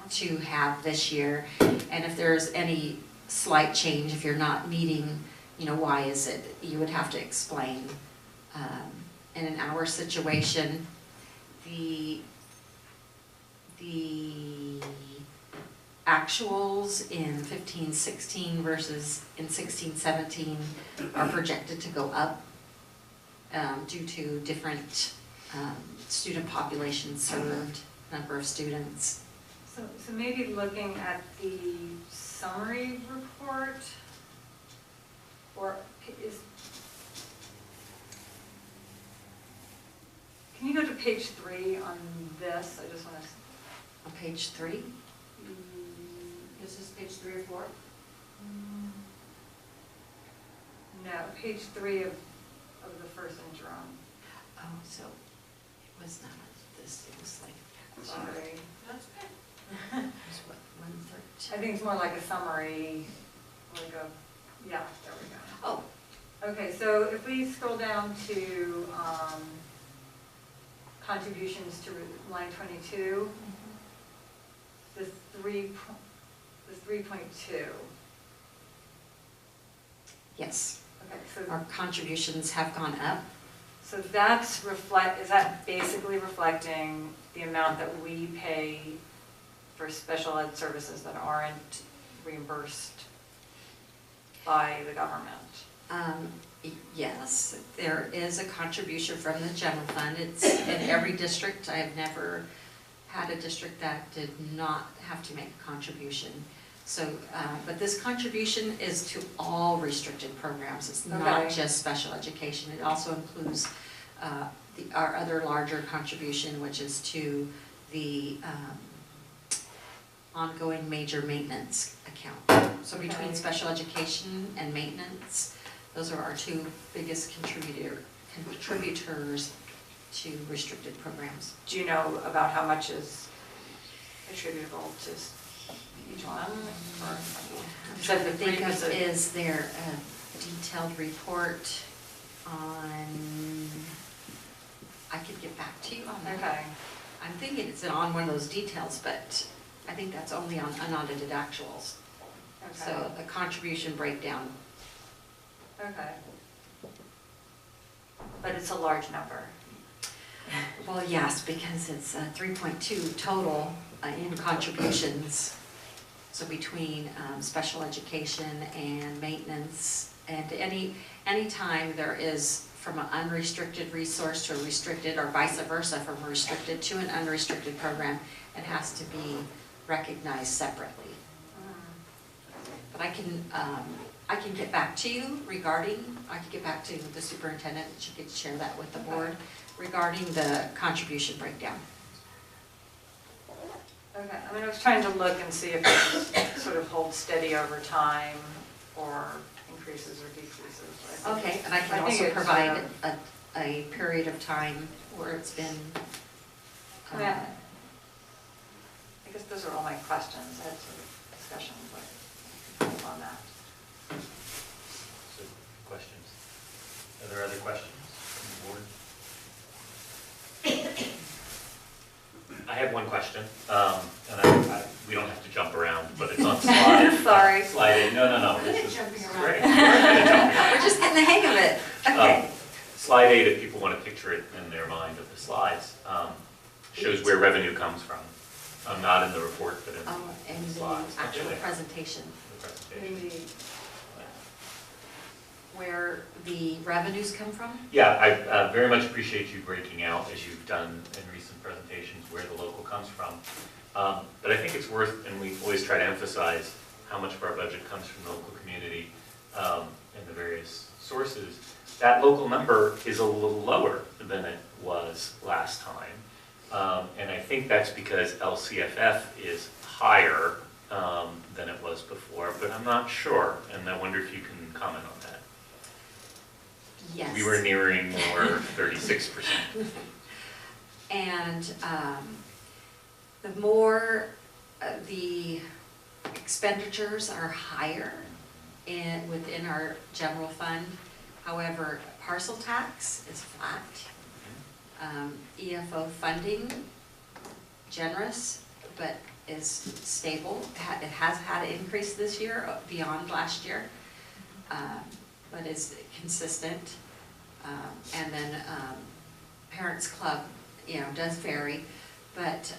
to have this year. And if there's any slight change, if you're not meeting, why is it, you would have to explain. And in our situation, the actuals in 15-16 versus in 16-17 are projected to go up due to different student populations served, number of students. So maybe looking at the summary report, or can you go to page 3 on this? I just want to. On page 3? This is page 3 or 4? No, page 3 of the first interim. Oh, so it was not this, it was like, Sorry. That's okay. It was what, 113? I think it's more like a summary, yeah, there we go. Oh. Okay, so if we scroll down to contributions to line 22, the 3.2. Yes, Okay, so our contributions have gone up. So is that basically reflecting the amount that we pay for special ed services that aren't reimbursed by the government? Yes, there is a contribution from the general fund. It's in every district. I've never had a district that did not have to make a contribution. So, but this contribution is to all restricted programs. It's not just special education. It also includes our other larger contribution, which is to the ongoing major maintenance account. So between special education and maintenance, Those are our two biggest contributors to restricted programs. Do you know about how much is attributable to each one? Or I'm you trying said to the think of, prerequisite- is there a detailed report on, I could get back to you on that. Okay. I'm thinking it's on one of those details, but I think that's only on unaudited actuals. So Okay. the contribution breakdown. Okay. But it's a large number. Well, yes, because it's 3.2 total in contributions. So between special education and maintenance, and any time there is from an unrestricted resource to a restricted, or vice versa, from a restricted to an unrestricted program, it has to be recognized separately. But I can get back to you regarding, I can get back to the superintendent, and she could share that with the board regarding the contribution breakdown. Okay, I mean, I was trying to look and see if it sort of holds steady over time or increases or decreases. But I think Okay, and I can think also it's, provide a period of time where it's been, Yeah. I guess those are all my questions. I had sort of discussions on that. So, questions? Are there other questions from the board? I have one question, and we don't have to jump around, but it's on slide. Sorry. Slide 8. No. This is Jumping around. great. We're good at jumping around. we're just getting the hang of it. Okay. Slide 8, if people want to picture it in their mind of the slides, shows where revenue comes from. Not in the report, but in And the the slides. actual Okay. presentation, The presentation. Maybe, where the revenues come from. Yeah, I very much appreciate you breaking out, as you've done in recent presentations, where the local comes from. But I think it's worth, and we always try to emphasize how much of our budget comes from the local community and the various sources. That local number is a little lower than it was last time. And I think that's because LCFF is higher than it was before, but I'm not sure, and I wonder if you can comment on that. Yes. We were nearing more 36%. And the more the expenditures are higher within our general fund. However, parcel tax is flat. EFO funding, generous, but is stable. It has had an increase this year beyond last year, but is consistent. And then Parents Club, does vary, but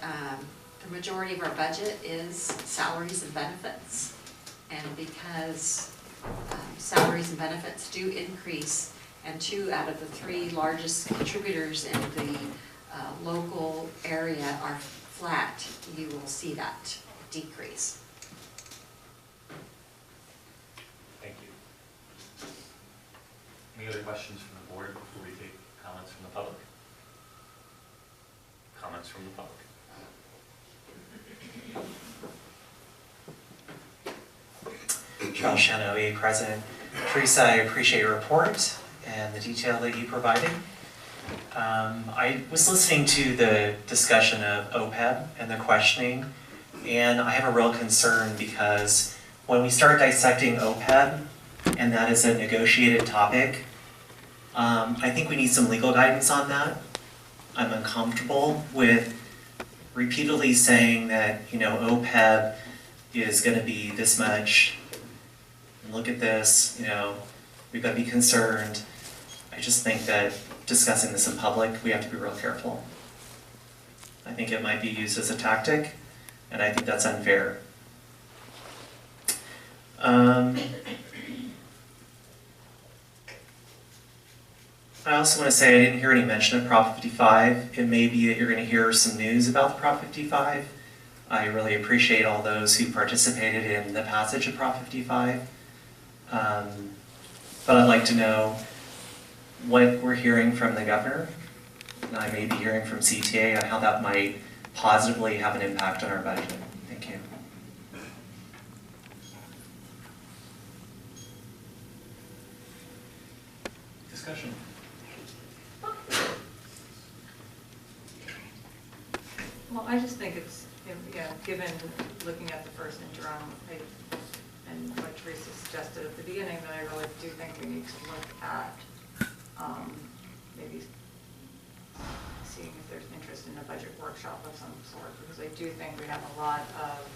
the majority of our budget is salaries and benefits. And because salaries and benefits do increase, and 2 out of the 3 largest contributors in the local area are flat, you will see that decrease. Thank you. Any other questions from the board before we take comments from the public? Comments from the public? Charles Shannon, OEA President. Teresa, I appreciate your report and the detail that you provided. I was listening to the discussion of OPEB and the questioning, and I have a real concern because when we start dissecting OPEB, and that is a negotiated topic, I think we need some legal guidance on that. I'm uncomfortable with repeatedly saying that, OPEB is going to be this much, and look at this, we've got to be concerned. I just think that discussing this in public, we have to be real careful. I think it might be used as a tactic, and I think that's unfair. I also want to say I didn't hear any mention of Prop 55. It may be that you're going to hear some news about the Prop 55. I really appreciate all those who participated in the passage of Prop 55. But I'd like to know what we're hearing from the governor, and I may be hearing from CTA on how that might positively have an impact on our budget. Thank you. Discussion. Well, I just think it's, given looking at the first interim, and what Teresa suggested at the beginning, that I really do think we need to look at maybe seeing if there's interest in a budget workshop of some sort, because I do think we have a lot of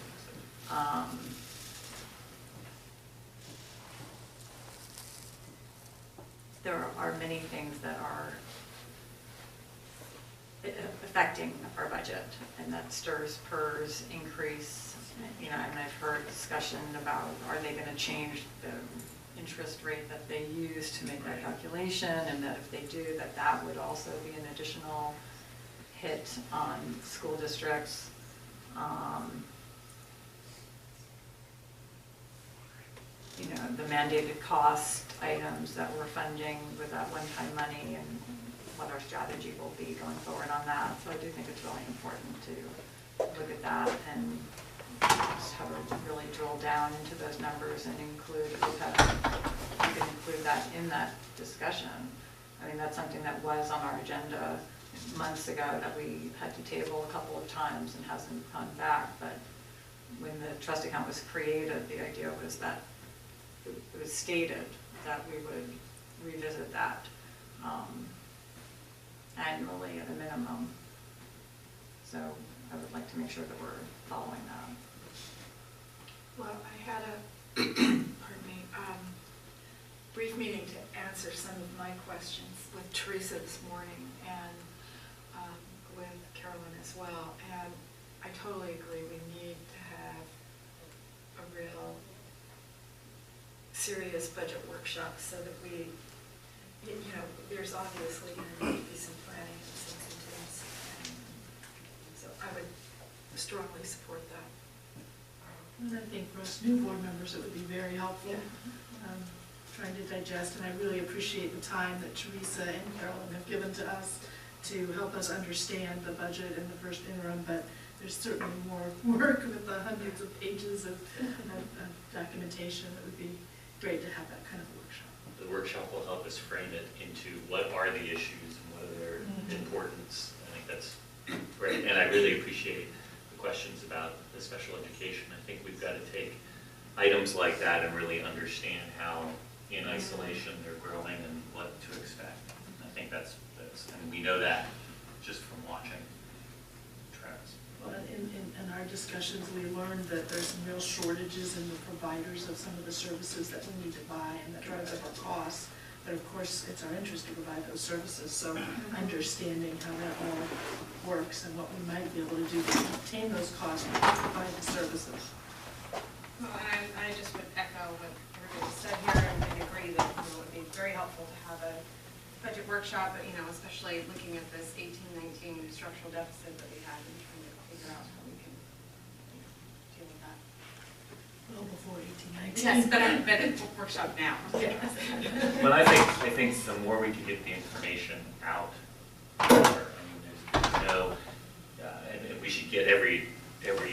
there are many things that are affecting our budget, and that stirs PERS increase, and I've heard discussion about, are they gonna change the interest rate that they use to make that calculation, and that if they do, that would also be an additional hit on school districts. The mandated cost items that we're funding with that one-time money, and what our strategy will be going forward on that. So I do think it's really important to look at that and just have a really drill down into those numbers and include, you can include that in that discussion. I mean, that's something that was on our agenda months ago that we had to table a couple of times and hasn't gone back. But when the trust account was created, the idea was that it was stated that we would revisit that annually at a minimum. So I would like to make sure that we're following that. Well, I had a, pardon me, brief meeting to answer some of my questions with Teresa this morning and with Carolyn as well. And I totally agree, we need to have a real serious budget workshop so that we, there's obviously going to need to be some planning and some contingency. So I would strongly support that. And I think for us new board members, it would be very helpful, trying to digest, and I really appreciate the time that Teresa and Carolyn have given to us to help us understand the budget in the first interim, but there's certainly more work with the hundreds of pages of documentation. It would be great to have that kind of workshop. The workshop will help us frame it into what are the issues and what are their importance. I think that's great, and I really appreciate the questions about the special education. I think we've got to take items like that and really understand how in isolation they're growing and what to expect. I think that's and we know that just from watching trends. Well, in our discussions, we learned that there's some real shortages in the providers of some of the services that we need to buy, and that drives up our costs. But of course, it's our interest to provide those services, so understanding how that all works and what we might be able to do to contain those costs and provide the services. Well, I just would echo what everybody said here and agree that it would be very helpful to have a budget workshop, but especially looking at this 18-19 structural deficit that we had and trying to figure out how we can deal with that. Well before 1819. Yes, but it's a workshop now. But I think the more we can get the information out, the better. I mean, there's no, and we should get every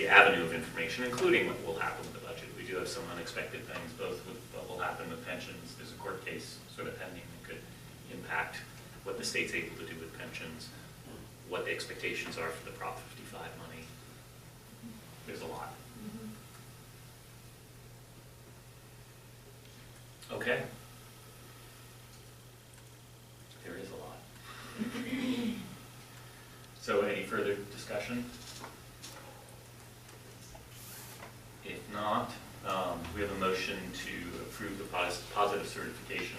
avenue of information, including what will happen with the budget. We do have some unexpected things, both with what will happen with pensions. There's a court case sort of pending that could impact what the state's able to do with pensions, what the expectations are for the Prop 55 money. There's a lot. Okay. There is a lot. So any further discussion? If not, we have a motion to approve the positive certification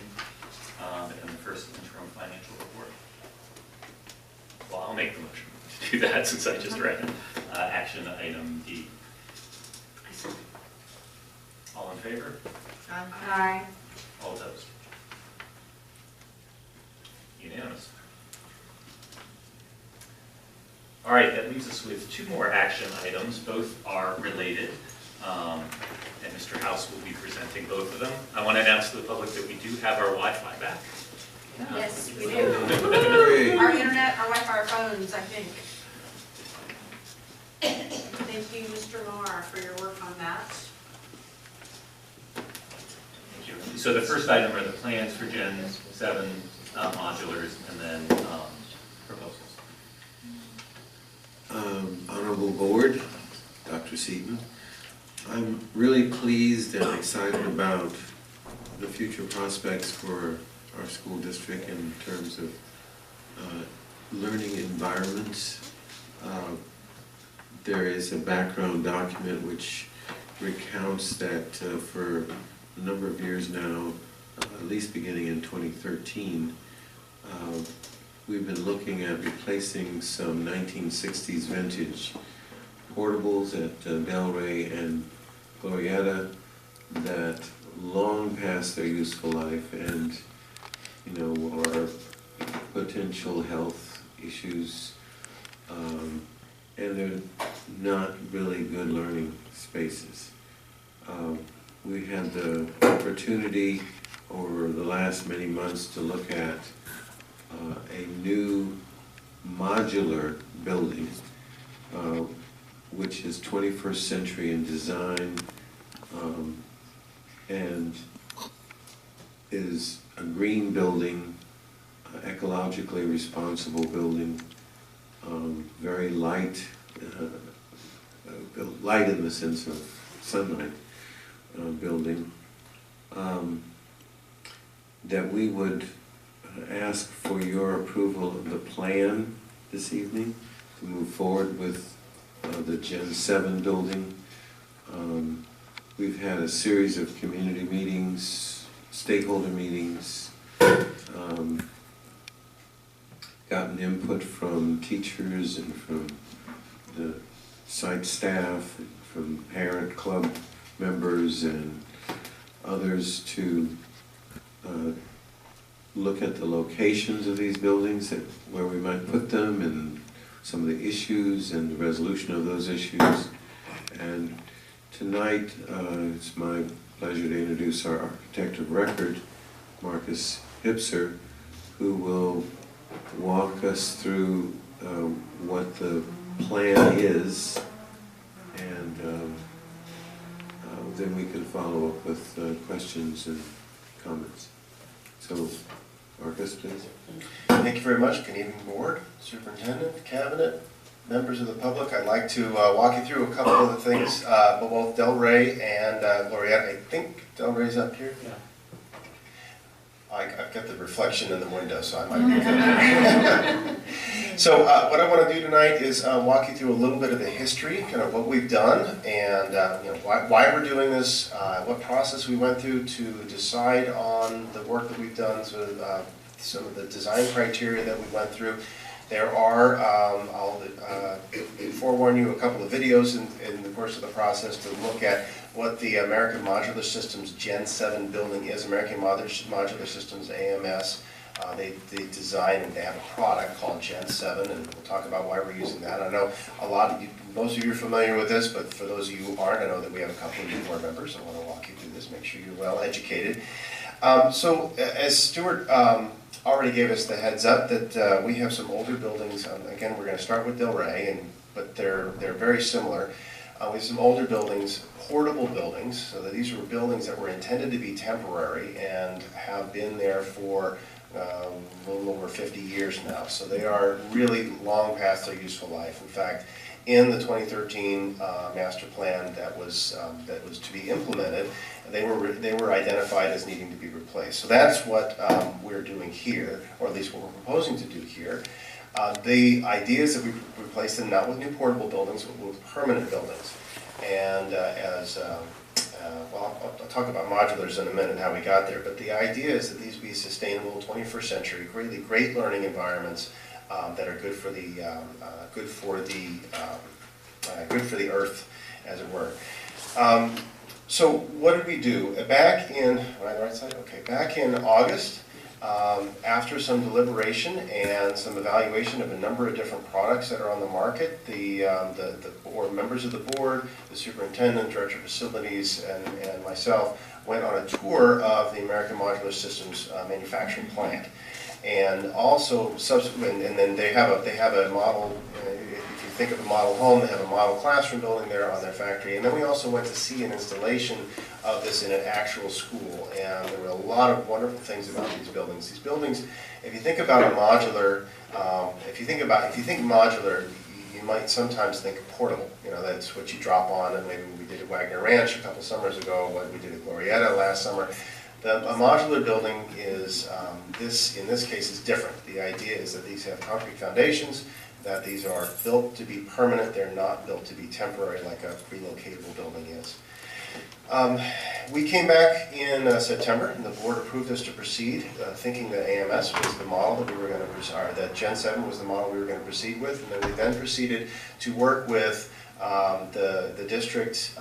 and the first interim financial report. Well, I'll make the motion to do that since I just read it. Action item D. All in favor? Aye. All opposed? Unanimous. All right, that leaves us with two more action items. Both are related, and Mr. House will be presenting both of them. I want to announce to the public that we do have our Wi-Fi back. Yes, we do. Our internet, our Wi-Fi, our phones, I think. Thank you, Mr. Marr, for your work on that. Thank you. So the first item are the plans for Gen 7 modulars, and then proposals. Honorable Board, Dr. Seaton, I'm really pleased and excited about the future prospects for our school district in terms of learning environments. There is a background document which recounts that for a number of years now, at least beginning in 2013, we've been looking at replacing some 1960s vintage portables at Delray and Glorietta that long past their useful life and, you know, are potential health issues, and they're not really good learning spaces. We had the opportunity over the last many months to look at a new modular building, which is 21st century in design, and is a green building, ecologically responsible building, very light, light in the sense of sunlight building, that we would ask for your approval of the plan this evening to move forward with the Gen 7 building. We've had a series of community meetings, stakeholder meetings, gotten input from teachers and from the site staff, and from parent club members and others to look at the locations of these buildings, where we might put them, and some of the issues and the resolution of those issues. And tonight, it's my pleasure to introduce our architect of record, Marcus Hipser, who will walk us through what the plan is, and then we can follow up with questions and comments. So, Marcus, please. Thank you very much. Good evening, Board, Superintendent, Cabinet, members of the public. I'd like to walk you through a couple of the things, both Delray and Glorietta. I think Delray's up here. Yeah. I've got the reflection in the window, so I might be good. So what I want to do tonight is walk you through a little bit of the history, kind of what we've done, and you know, why we're doing this, what process we went through to decide on the work that we've done, so some of the design criteria that we went through. There are, I'll forewarn you, a couple of videos in the course of the process to look at what the American Modular Systems Gen 7 building is. American Modular Systems, AMS. They design and they have a product called Gen 7, and we'll talk about why we're using that. I know most of you are familiar with this, but for those of you who aren't, I know that we have a couple of new board members. I want to walk you through this, make sure you're well educated. So as Stuart already gave us the heads up that we have some older buildings. Again, we're going to start with Delray, but they're very similar. We have some older buildings, portable buildings, so that these were buildings that were intended to be temporary and have been there for a little over 50 years now. So they are really long past their useful life. In fact, in the 2013 master plan that was to be implemented, they were identified as needing to be replaced. So that's what we're doing here, or at least what we're proposing to do here. The idea is that we replace them not with new portable buildings, but with permanent buildings. And well, I'll talk about modulars in a minute and how we got there, but the idea is that these be sustainable 21st century, really great learning environments that are good for the earth, as it were. So what did we do? Back in, right side? Okay, back in August, after some deliberation and some evaluation of a number of different products that are on the market, the board members of the board, the superintendent, director of facilities, and myself went on a tour of the American Modular Systems manufacturing plant. And also subsequent, and then they have a model. If you think of a model home, they have a model classroom building there on their factory. And then we also went to see an installation of this in an actual school, and there were a lot of wonderful things about these buildings. These buildings, if you think about a modular, if you think modular, you might sometimes think portable. You know, that's what you drop on, and maybe we did at Wagner Ranch a couple summers ago, what we did at Glorietta last summer. A modular building is, in this case, is different. The idea is that these have concrete foundations, that these are built to be permanent. They're not built to be temporary like a relocatable building is. We came back in September, and the board approved us to proceed, thinking that AMS was the model that we were going to, or that Gen 7 was the model we were going to proceed with, and then we then proceeded to work with the district,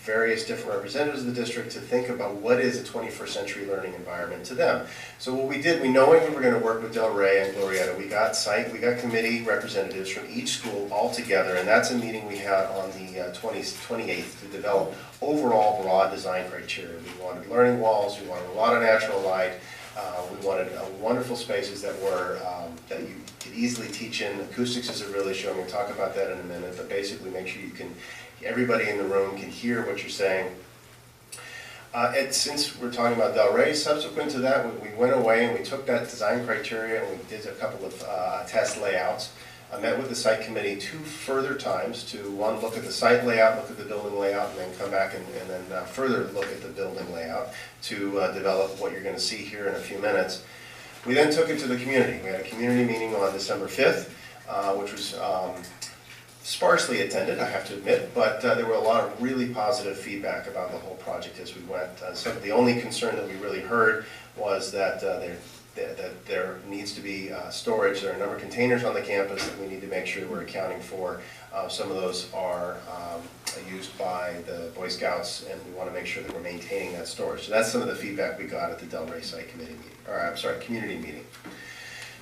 various different representatives of the district, to think about what is a 21st century learning environment to them. So what we did, knowing we were going to work with Del Rey and Glorietta, we got committee representatives from each school all together, and that's a meeting we had on the 28th to develop overall broad design criteria. We wanted learning walls, we wanted a lot of natural light, we wanted wonderful spaces that were that you could easily teach in. Acoustics is a real issue. I'm going to talk about that in a minute, but basically make sure everybody in the room can hear what you're saying. Since we're talking about Del Rey, subsequent to that, we went away and we took that design criteria and we did a couple of test layouts. I met with the site committee 2 further times to, one, look at the site layout, look at the building layout, and then come back and then further look at the building layout to develop what you're going to see here in a few minutes. We then took it to the community. We had a community meeting on December 5th, which was sparsely attended, I have to admit, but there were a lot of really positive feedback about the whole project as we went. So the only concern that we really heard was that there needs to be storage. There are a number of containers on the campus that we need to make sure we're accounting for. Some of those are used by the Boy Scouts, and we want to make sure that we're maintaining that storage. So that's some of the feedback we got at the Del Rey site committee meeting, or I'm sorry, community meeting.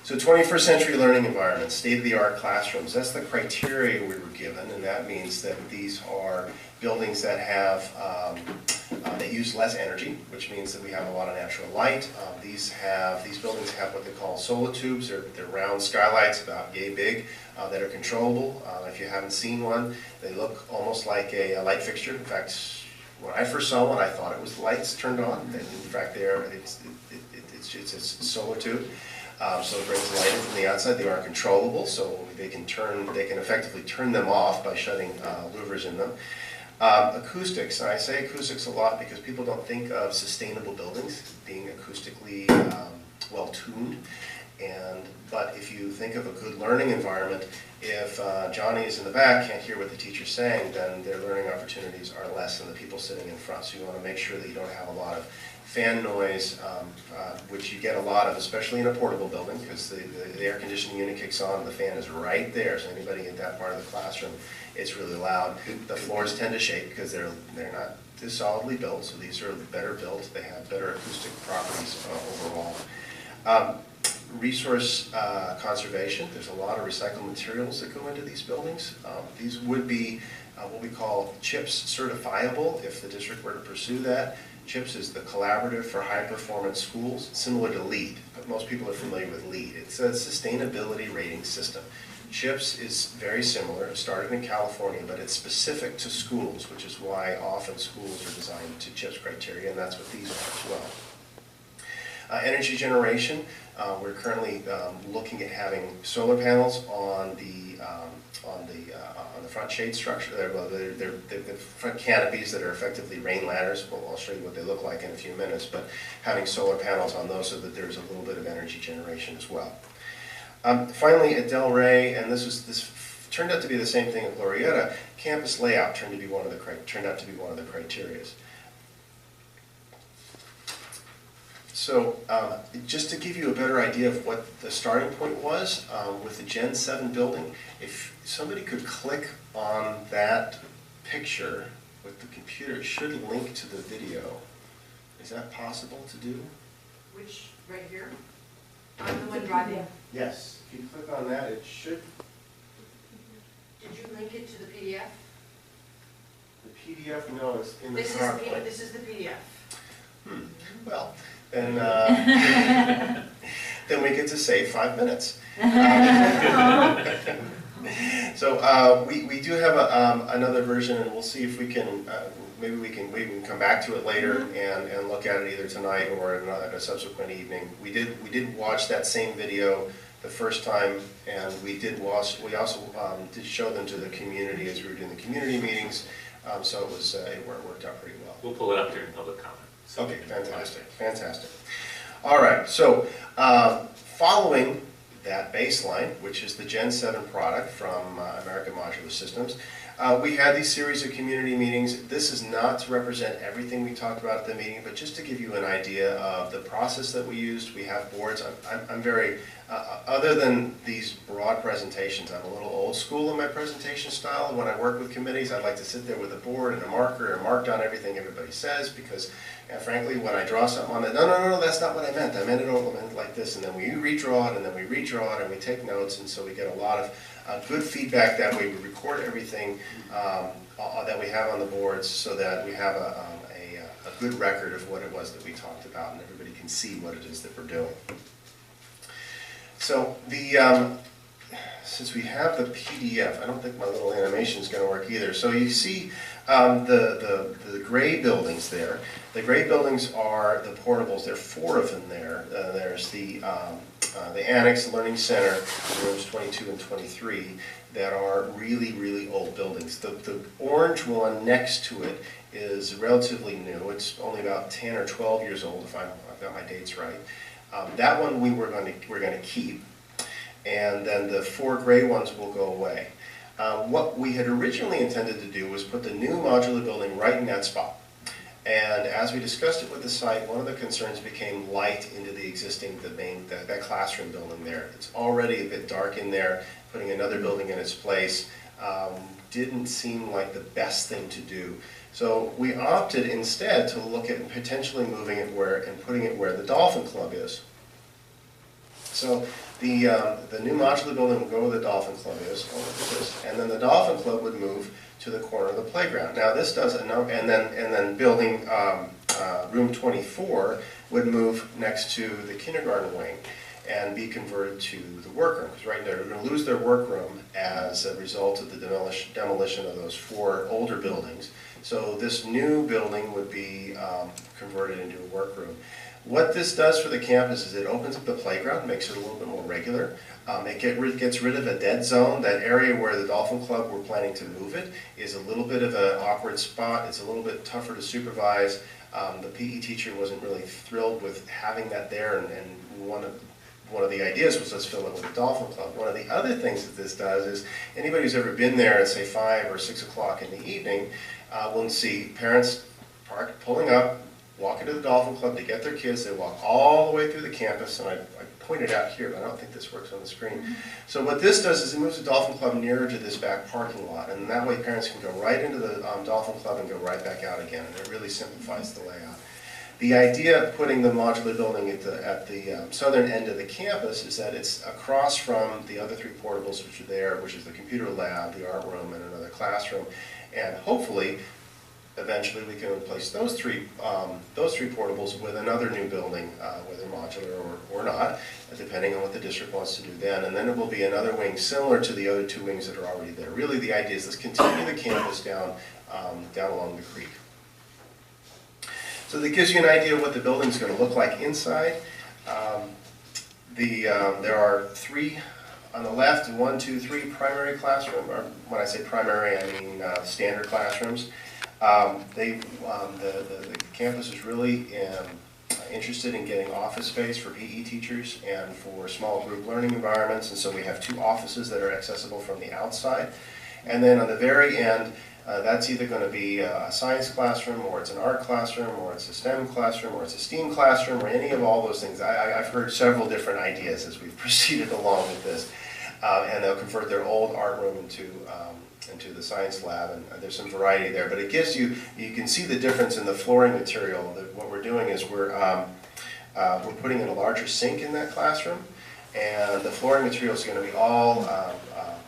So 21st century learning environment, state-of-the-art classrooms, that's the criteria we were given, and that means that these are buildings that have, that use less energy, which means that we have a lot of natural light. These buildings have what they call solar tubes. They're round skylights about yay big that are controllable. If you haven't seen one, they look almost like a light fixture. In fact, when I first saw one, I thought it was lights turned on. In fact, it's a solar tube. So it brings light in from the outside. They are controllable, so they can effectively turn them off by shutting louvers in them. Acoustics, and I say acoustics a lot because people don't think of sustainable buildings being acoustically well tuned. But if you think of a good learning environment, if Johnny is in the back, can't hear what the teacher's saying, then their learning opportunities are less than the people sitting in front. So you want to make sure that you don't have a lot of fan noise, which you get a lot of, especially in a portable building, because the air conditioning unit kicks on and the fan is right there. So anybody in that part of the classroom, it's really loud. The floors tend to shake because they're not too solidly built, so these are better built. They have better acoustic properties overall. Resource conservation. There's a lot of recycled materials that go into these buildings. These would be what we call CHIPS certifiable if the district were to pursue that. CHIPS is the Collaborative for High Performance Schools, similar to LEED, but most people are familiar with LEED. It's a sustainability rating system. CHIPS is very similar. It started in California, but it's specific to schools, which is why often schools are designed to CHIPS criteria, and that's what these are as well. Energy generation. We're currently looking at having solar panels on the front shade structure. They're front canopies that are effectively rain ladders. Well, I'll show you what they look like in a few minutes, but having solar panels on those so that there's a little bit of energy generation as well. Finally, at Del Rey, and this turned out to be the same thing at Glorietta, campus layout turned out to be one of the criteria. So just to give you a better idea of what the starting point was with the Gen 7 building, if somebody could click on that picture with the computer, it should link to the video. Is that possible to do? Which, right here? I'm the one driving. Yes. If you click on that, it should. Did you link it to the PDF? The PDF, no, it's in the This is the PDF. Well, then, then we get to save 5 minutes. So we do have another version, and we'll see if we can maybe we can come back to it later and look at it either tonight or at a subsequent evening. We did watch that same video the first time, and we also did show them to the community as we were doing the community meetings, so it worked out pretty well. We'll pull it up during public comment. So okay, fantastic. All right, so following that baseline, which is the Gen 7 product from American Modular Systems, we had these series of community meetings. This is not to represent everything we talked about at the meeting, but just to give you an idea of the process that we used. We have boards. I'm very, other than these broad presentations, I'm a little old school in my presentation style. When I work with committees, I like to sit there with a board and a marker and mark down everything everybody says, because frankly, when I draw something on it, no, that's not what I meant. I meant it like this, and then we redraw it, and then we redraw it, and we take notes, and so we get a lot of good feedback that way. We record everything that we have on the boards so that we have a good record of what it was that we talked about, and everybody can see what it is that we're doing. So since we have the PDF, I don't think my little animation is going to work either. So you see the gray buildings there. The gray buildings are the portables. There are 4 of them there. There's the Annex Learning Center, rooms 22 and 23, that are really, really old buildings. The orange one next to it is relatively new. It's only about 10 or 12 years old, if I've got my dates right. That one we're going to keep, and then the 4 gray ones will go away. What we had originally intended to do was put the new modular building right in that spot. And as we discussed it with the site, one of the concerns became light into the existing, that classroom building there. It's already a bit dark in there. Putting another building in its place didn't seem like the best thing to do. So we opted instead to look at potentially moving it and putting it where the Dolphin Club is. So the new modular building will go where the Dolphin Club is, and then the Dolphin Club would move to the corner of the playground. Now this does and then building room 24 would move next to the kindergarten wing and be converted to the workroom, because right now they're going to lose their workroom as a result of the demolition of those 4 older buildings. So this new building would be converted into a workroom. What this does for the campus is it opens up the playground, makes it a little bit more regular. It gets rid of a dead zone. That area where the Dolphin Club were planning to move it is a little bit of an awkward spot. It's a little bit tougher to supervise. The PE teacher wasn't really thrilled with having that there, and one of the ideas was let's fill it with the Dolphin Club. One of the other things that this does is anybody who's ever been there at say 5 or 6 o'clock in the evening will see parents pulling up, walking to the Dolphin Club to get their kids. They walk all the way through the campus, and I pointed out here, but I don't think this works on the screen. So what this does is it moves the Dolphin Club nearer to this back parking lot, and that way parents can go right into the Dolphin Club and go right back out again, and it really simplifies the layout. The idea of putting the modular building at the southern end of the campus is that it's across from the other 3 portables which are there, which is the computer lab, the art room, and another classroom, and hopefully eventually we can replace those three portables with another new building, whether modular or not, depending on what the district wants to do then. And then it will be another wing similar to the other 2 wings that are already there. Really the idea is let's continue the campus down along the creek. So that gives you an idea of what the building is going to look like inside. There are 3 on the left, 1, 2, 3 primary classrooms, or when I say primary I mean standard classrooms. The campus is really interested in getting office space for PE teachers and for small group learning environments, and so we have 2 offices that are accessible from the outside. And then on the very end, that's either going to be a science classroom, or it's an art classroom, or it's a STEM classroom, or it's a STEAM classroom, or any of all those things. I've heard several different ideas as we've proceeded along with this. And they'll convert their old art room into the science lab, and there's some variety there. But it gives you can see the difference in the flooring material. What we're doing is we're putting in a larger sink in that classroom, and the flooring material is going to be all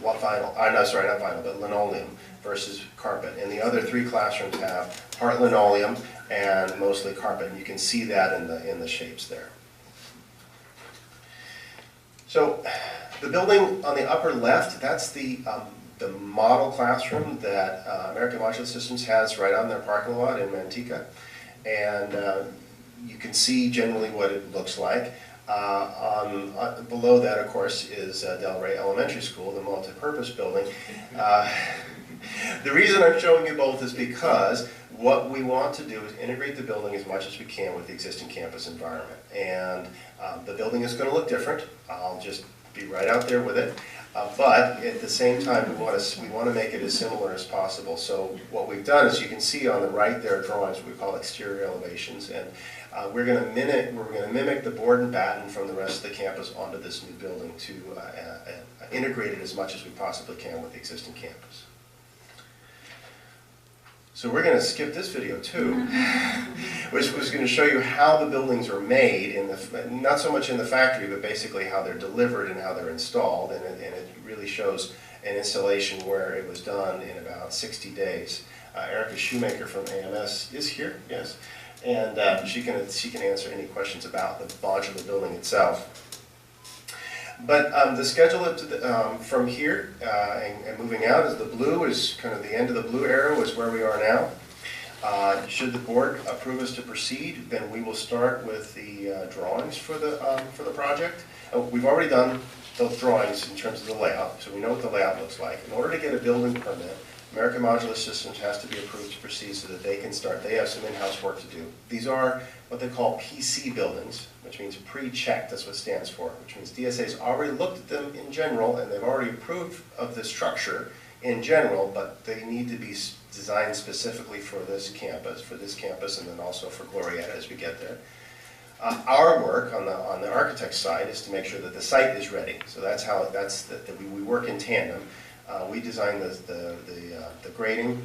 vinyl, no, sorry, not vinyl, but linoleum versus carpet. And the other 3 classrooms have part linoleum and mostly carpet, and you can see that in the shapes there. So the building on the upper left, that's the the model classroom that American Modular Systems has right on their parking lot in Manteca. And you can see generally what it looks like. Below that, of course, is Del Rey Elementary School, the multi-purpose building. The reason I'm showing you both is because what we want to do is integrate the building as much as we can with the existing campus environment. And the building is going to look different. I'll just be right out there with it. But at the same time, we want to make it as similar as possible. So what we've done is, you can see on the right there drawings we call exterior elevations, and we're going to mimic the board and batten from the rest of the campus onto this new building to integrate it as much as we possibly can with the existing campus. So we're going to skip this video too, which was going to show you how the buildings are made, not so much in the factory, but basically how they're delivered and how they're installed. And it really shows an installation where it was done in about 60 days. Erica Shoemaker from AMS is here, yes, and she can answer any questions about the modular building itself. But the schedule from here and moving out is the blue, is kind of the end of the blue arrow is where we are now. Should the board approve us to proceed, then we will start with the drawings for the project. We've already done the drawings in terms of the layout, so we know what the layout looks like. In order to get a building permit, American Modular Systems has to be approved to proceed so that they can start. They have some in-house work to do. These are what they call PC buildings, which means pre-checked, that's what it stands for, which means DSA's already looked at them in general and they've already approved of the structure in general, but they need to be designed specifically for this campus, and then also for Glorietta as we get there. Our work on the architect's side is to make sure that the site is ready. So we work in tandem. We design the grading.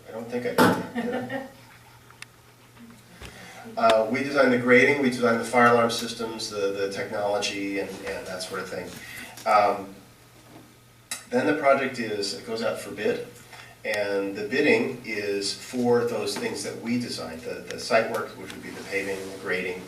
I don't think I did. We design the grading, we design the fire alarm systems, the technology, and that sort of thing. Then the project goes out for bid, and the bidding is for those things that we designed. The site work, which would be the paving, the grading,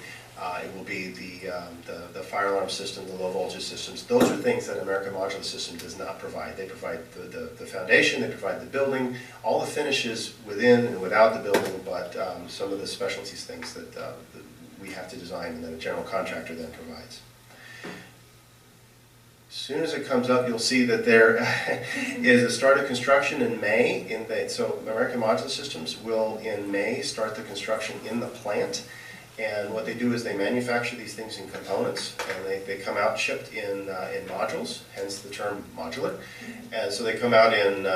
it will be the fire alarm system, the low voltage systems. Those are things that American Modular System does not provide. They provide the foundation, they provide the building, all the finishes within and without the building, but some of the specialties things that we have to design and that a general contractor then provides. As soon as it comes up, you'll see that there is a start of construction in May. So American Modular Systems will in May start the construction in the plant. And what they do is they manufacture these things in components, and they come out shipped in modules, hence the term modular. And so they come out in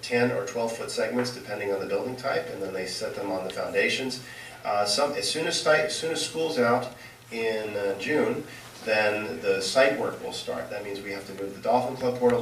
10 or 12-foot segments, depending on the building type, and then they set them on the foundations. As soon as school's out in June, then the site work will start. That means we have to move the Dolphin Club portable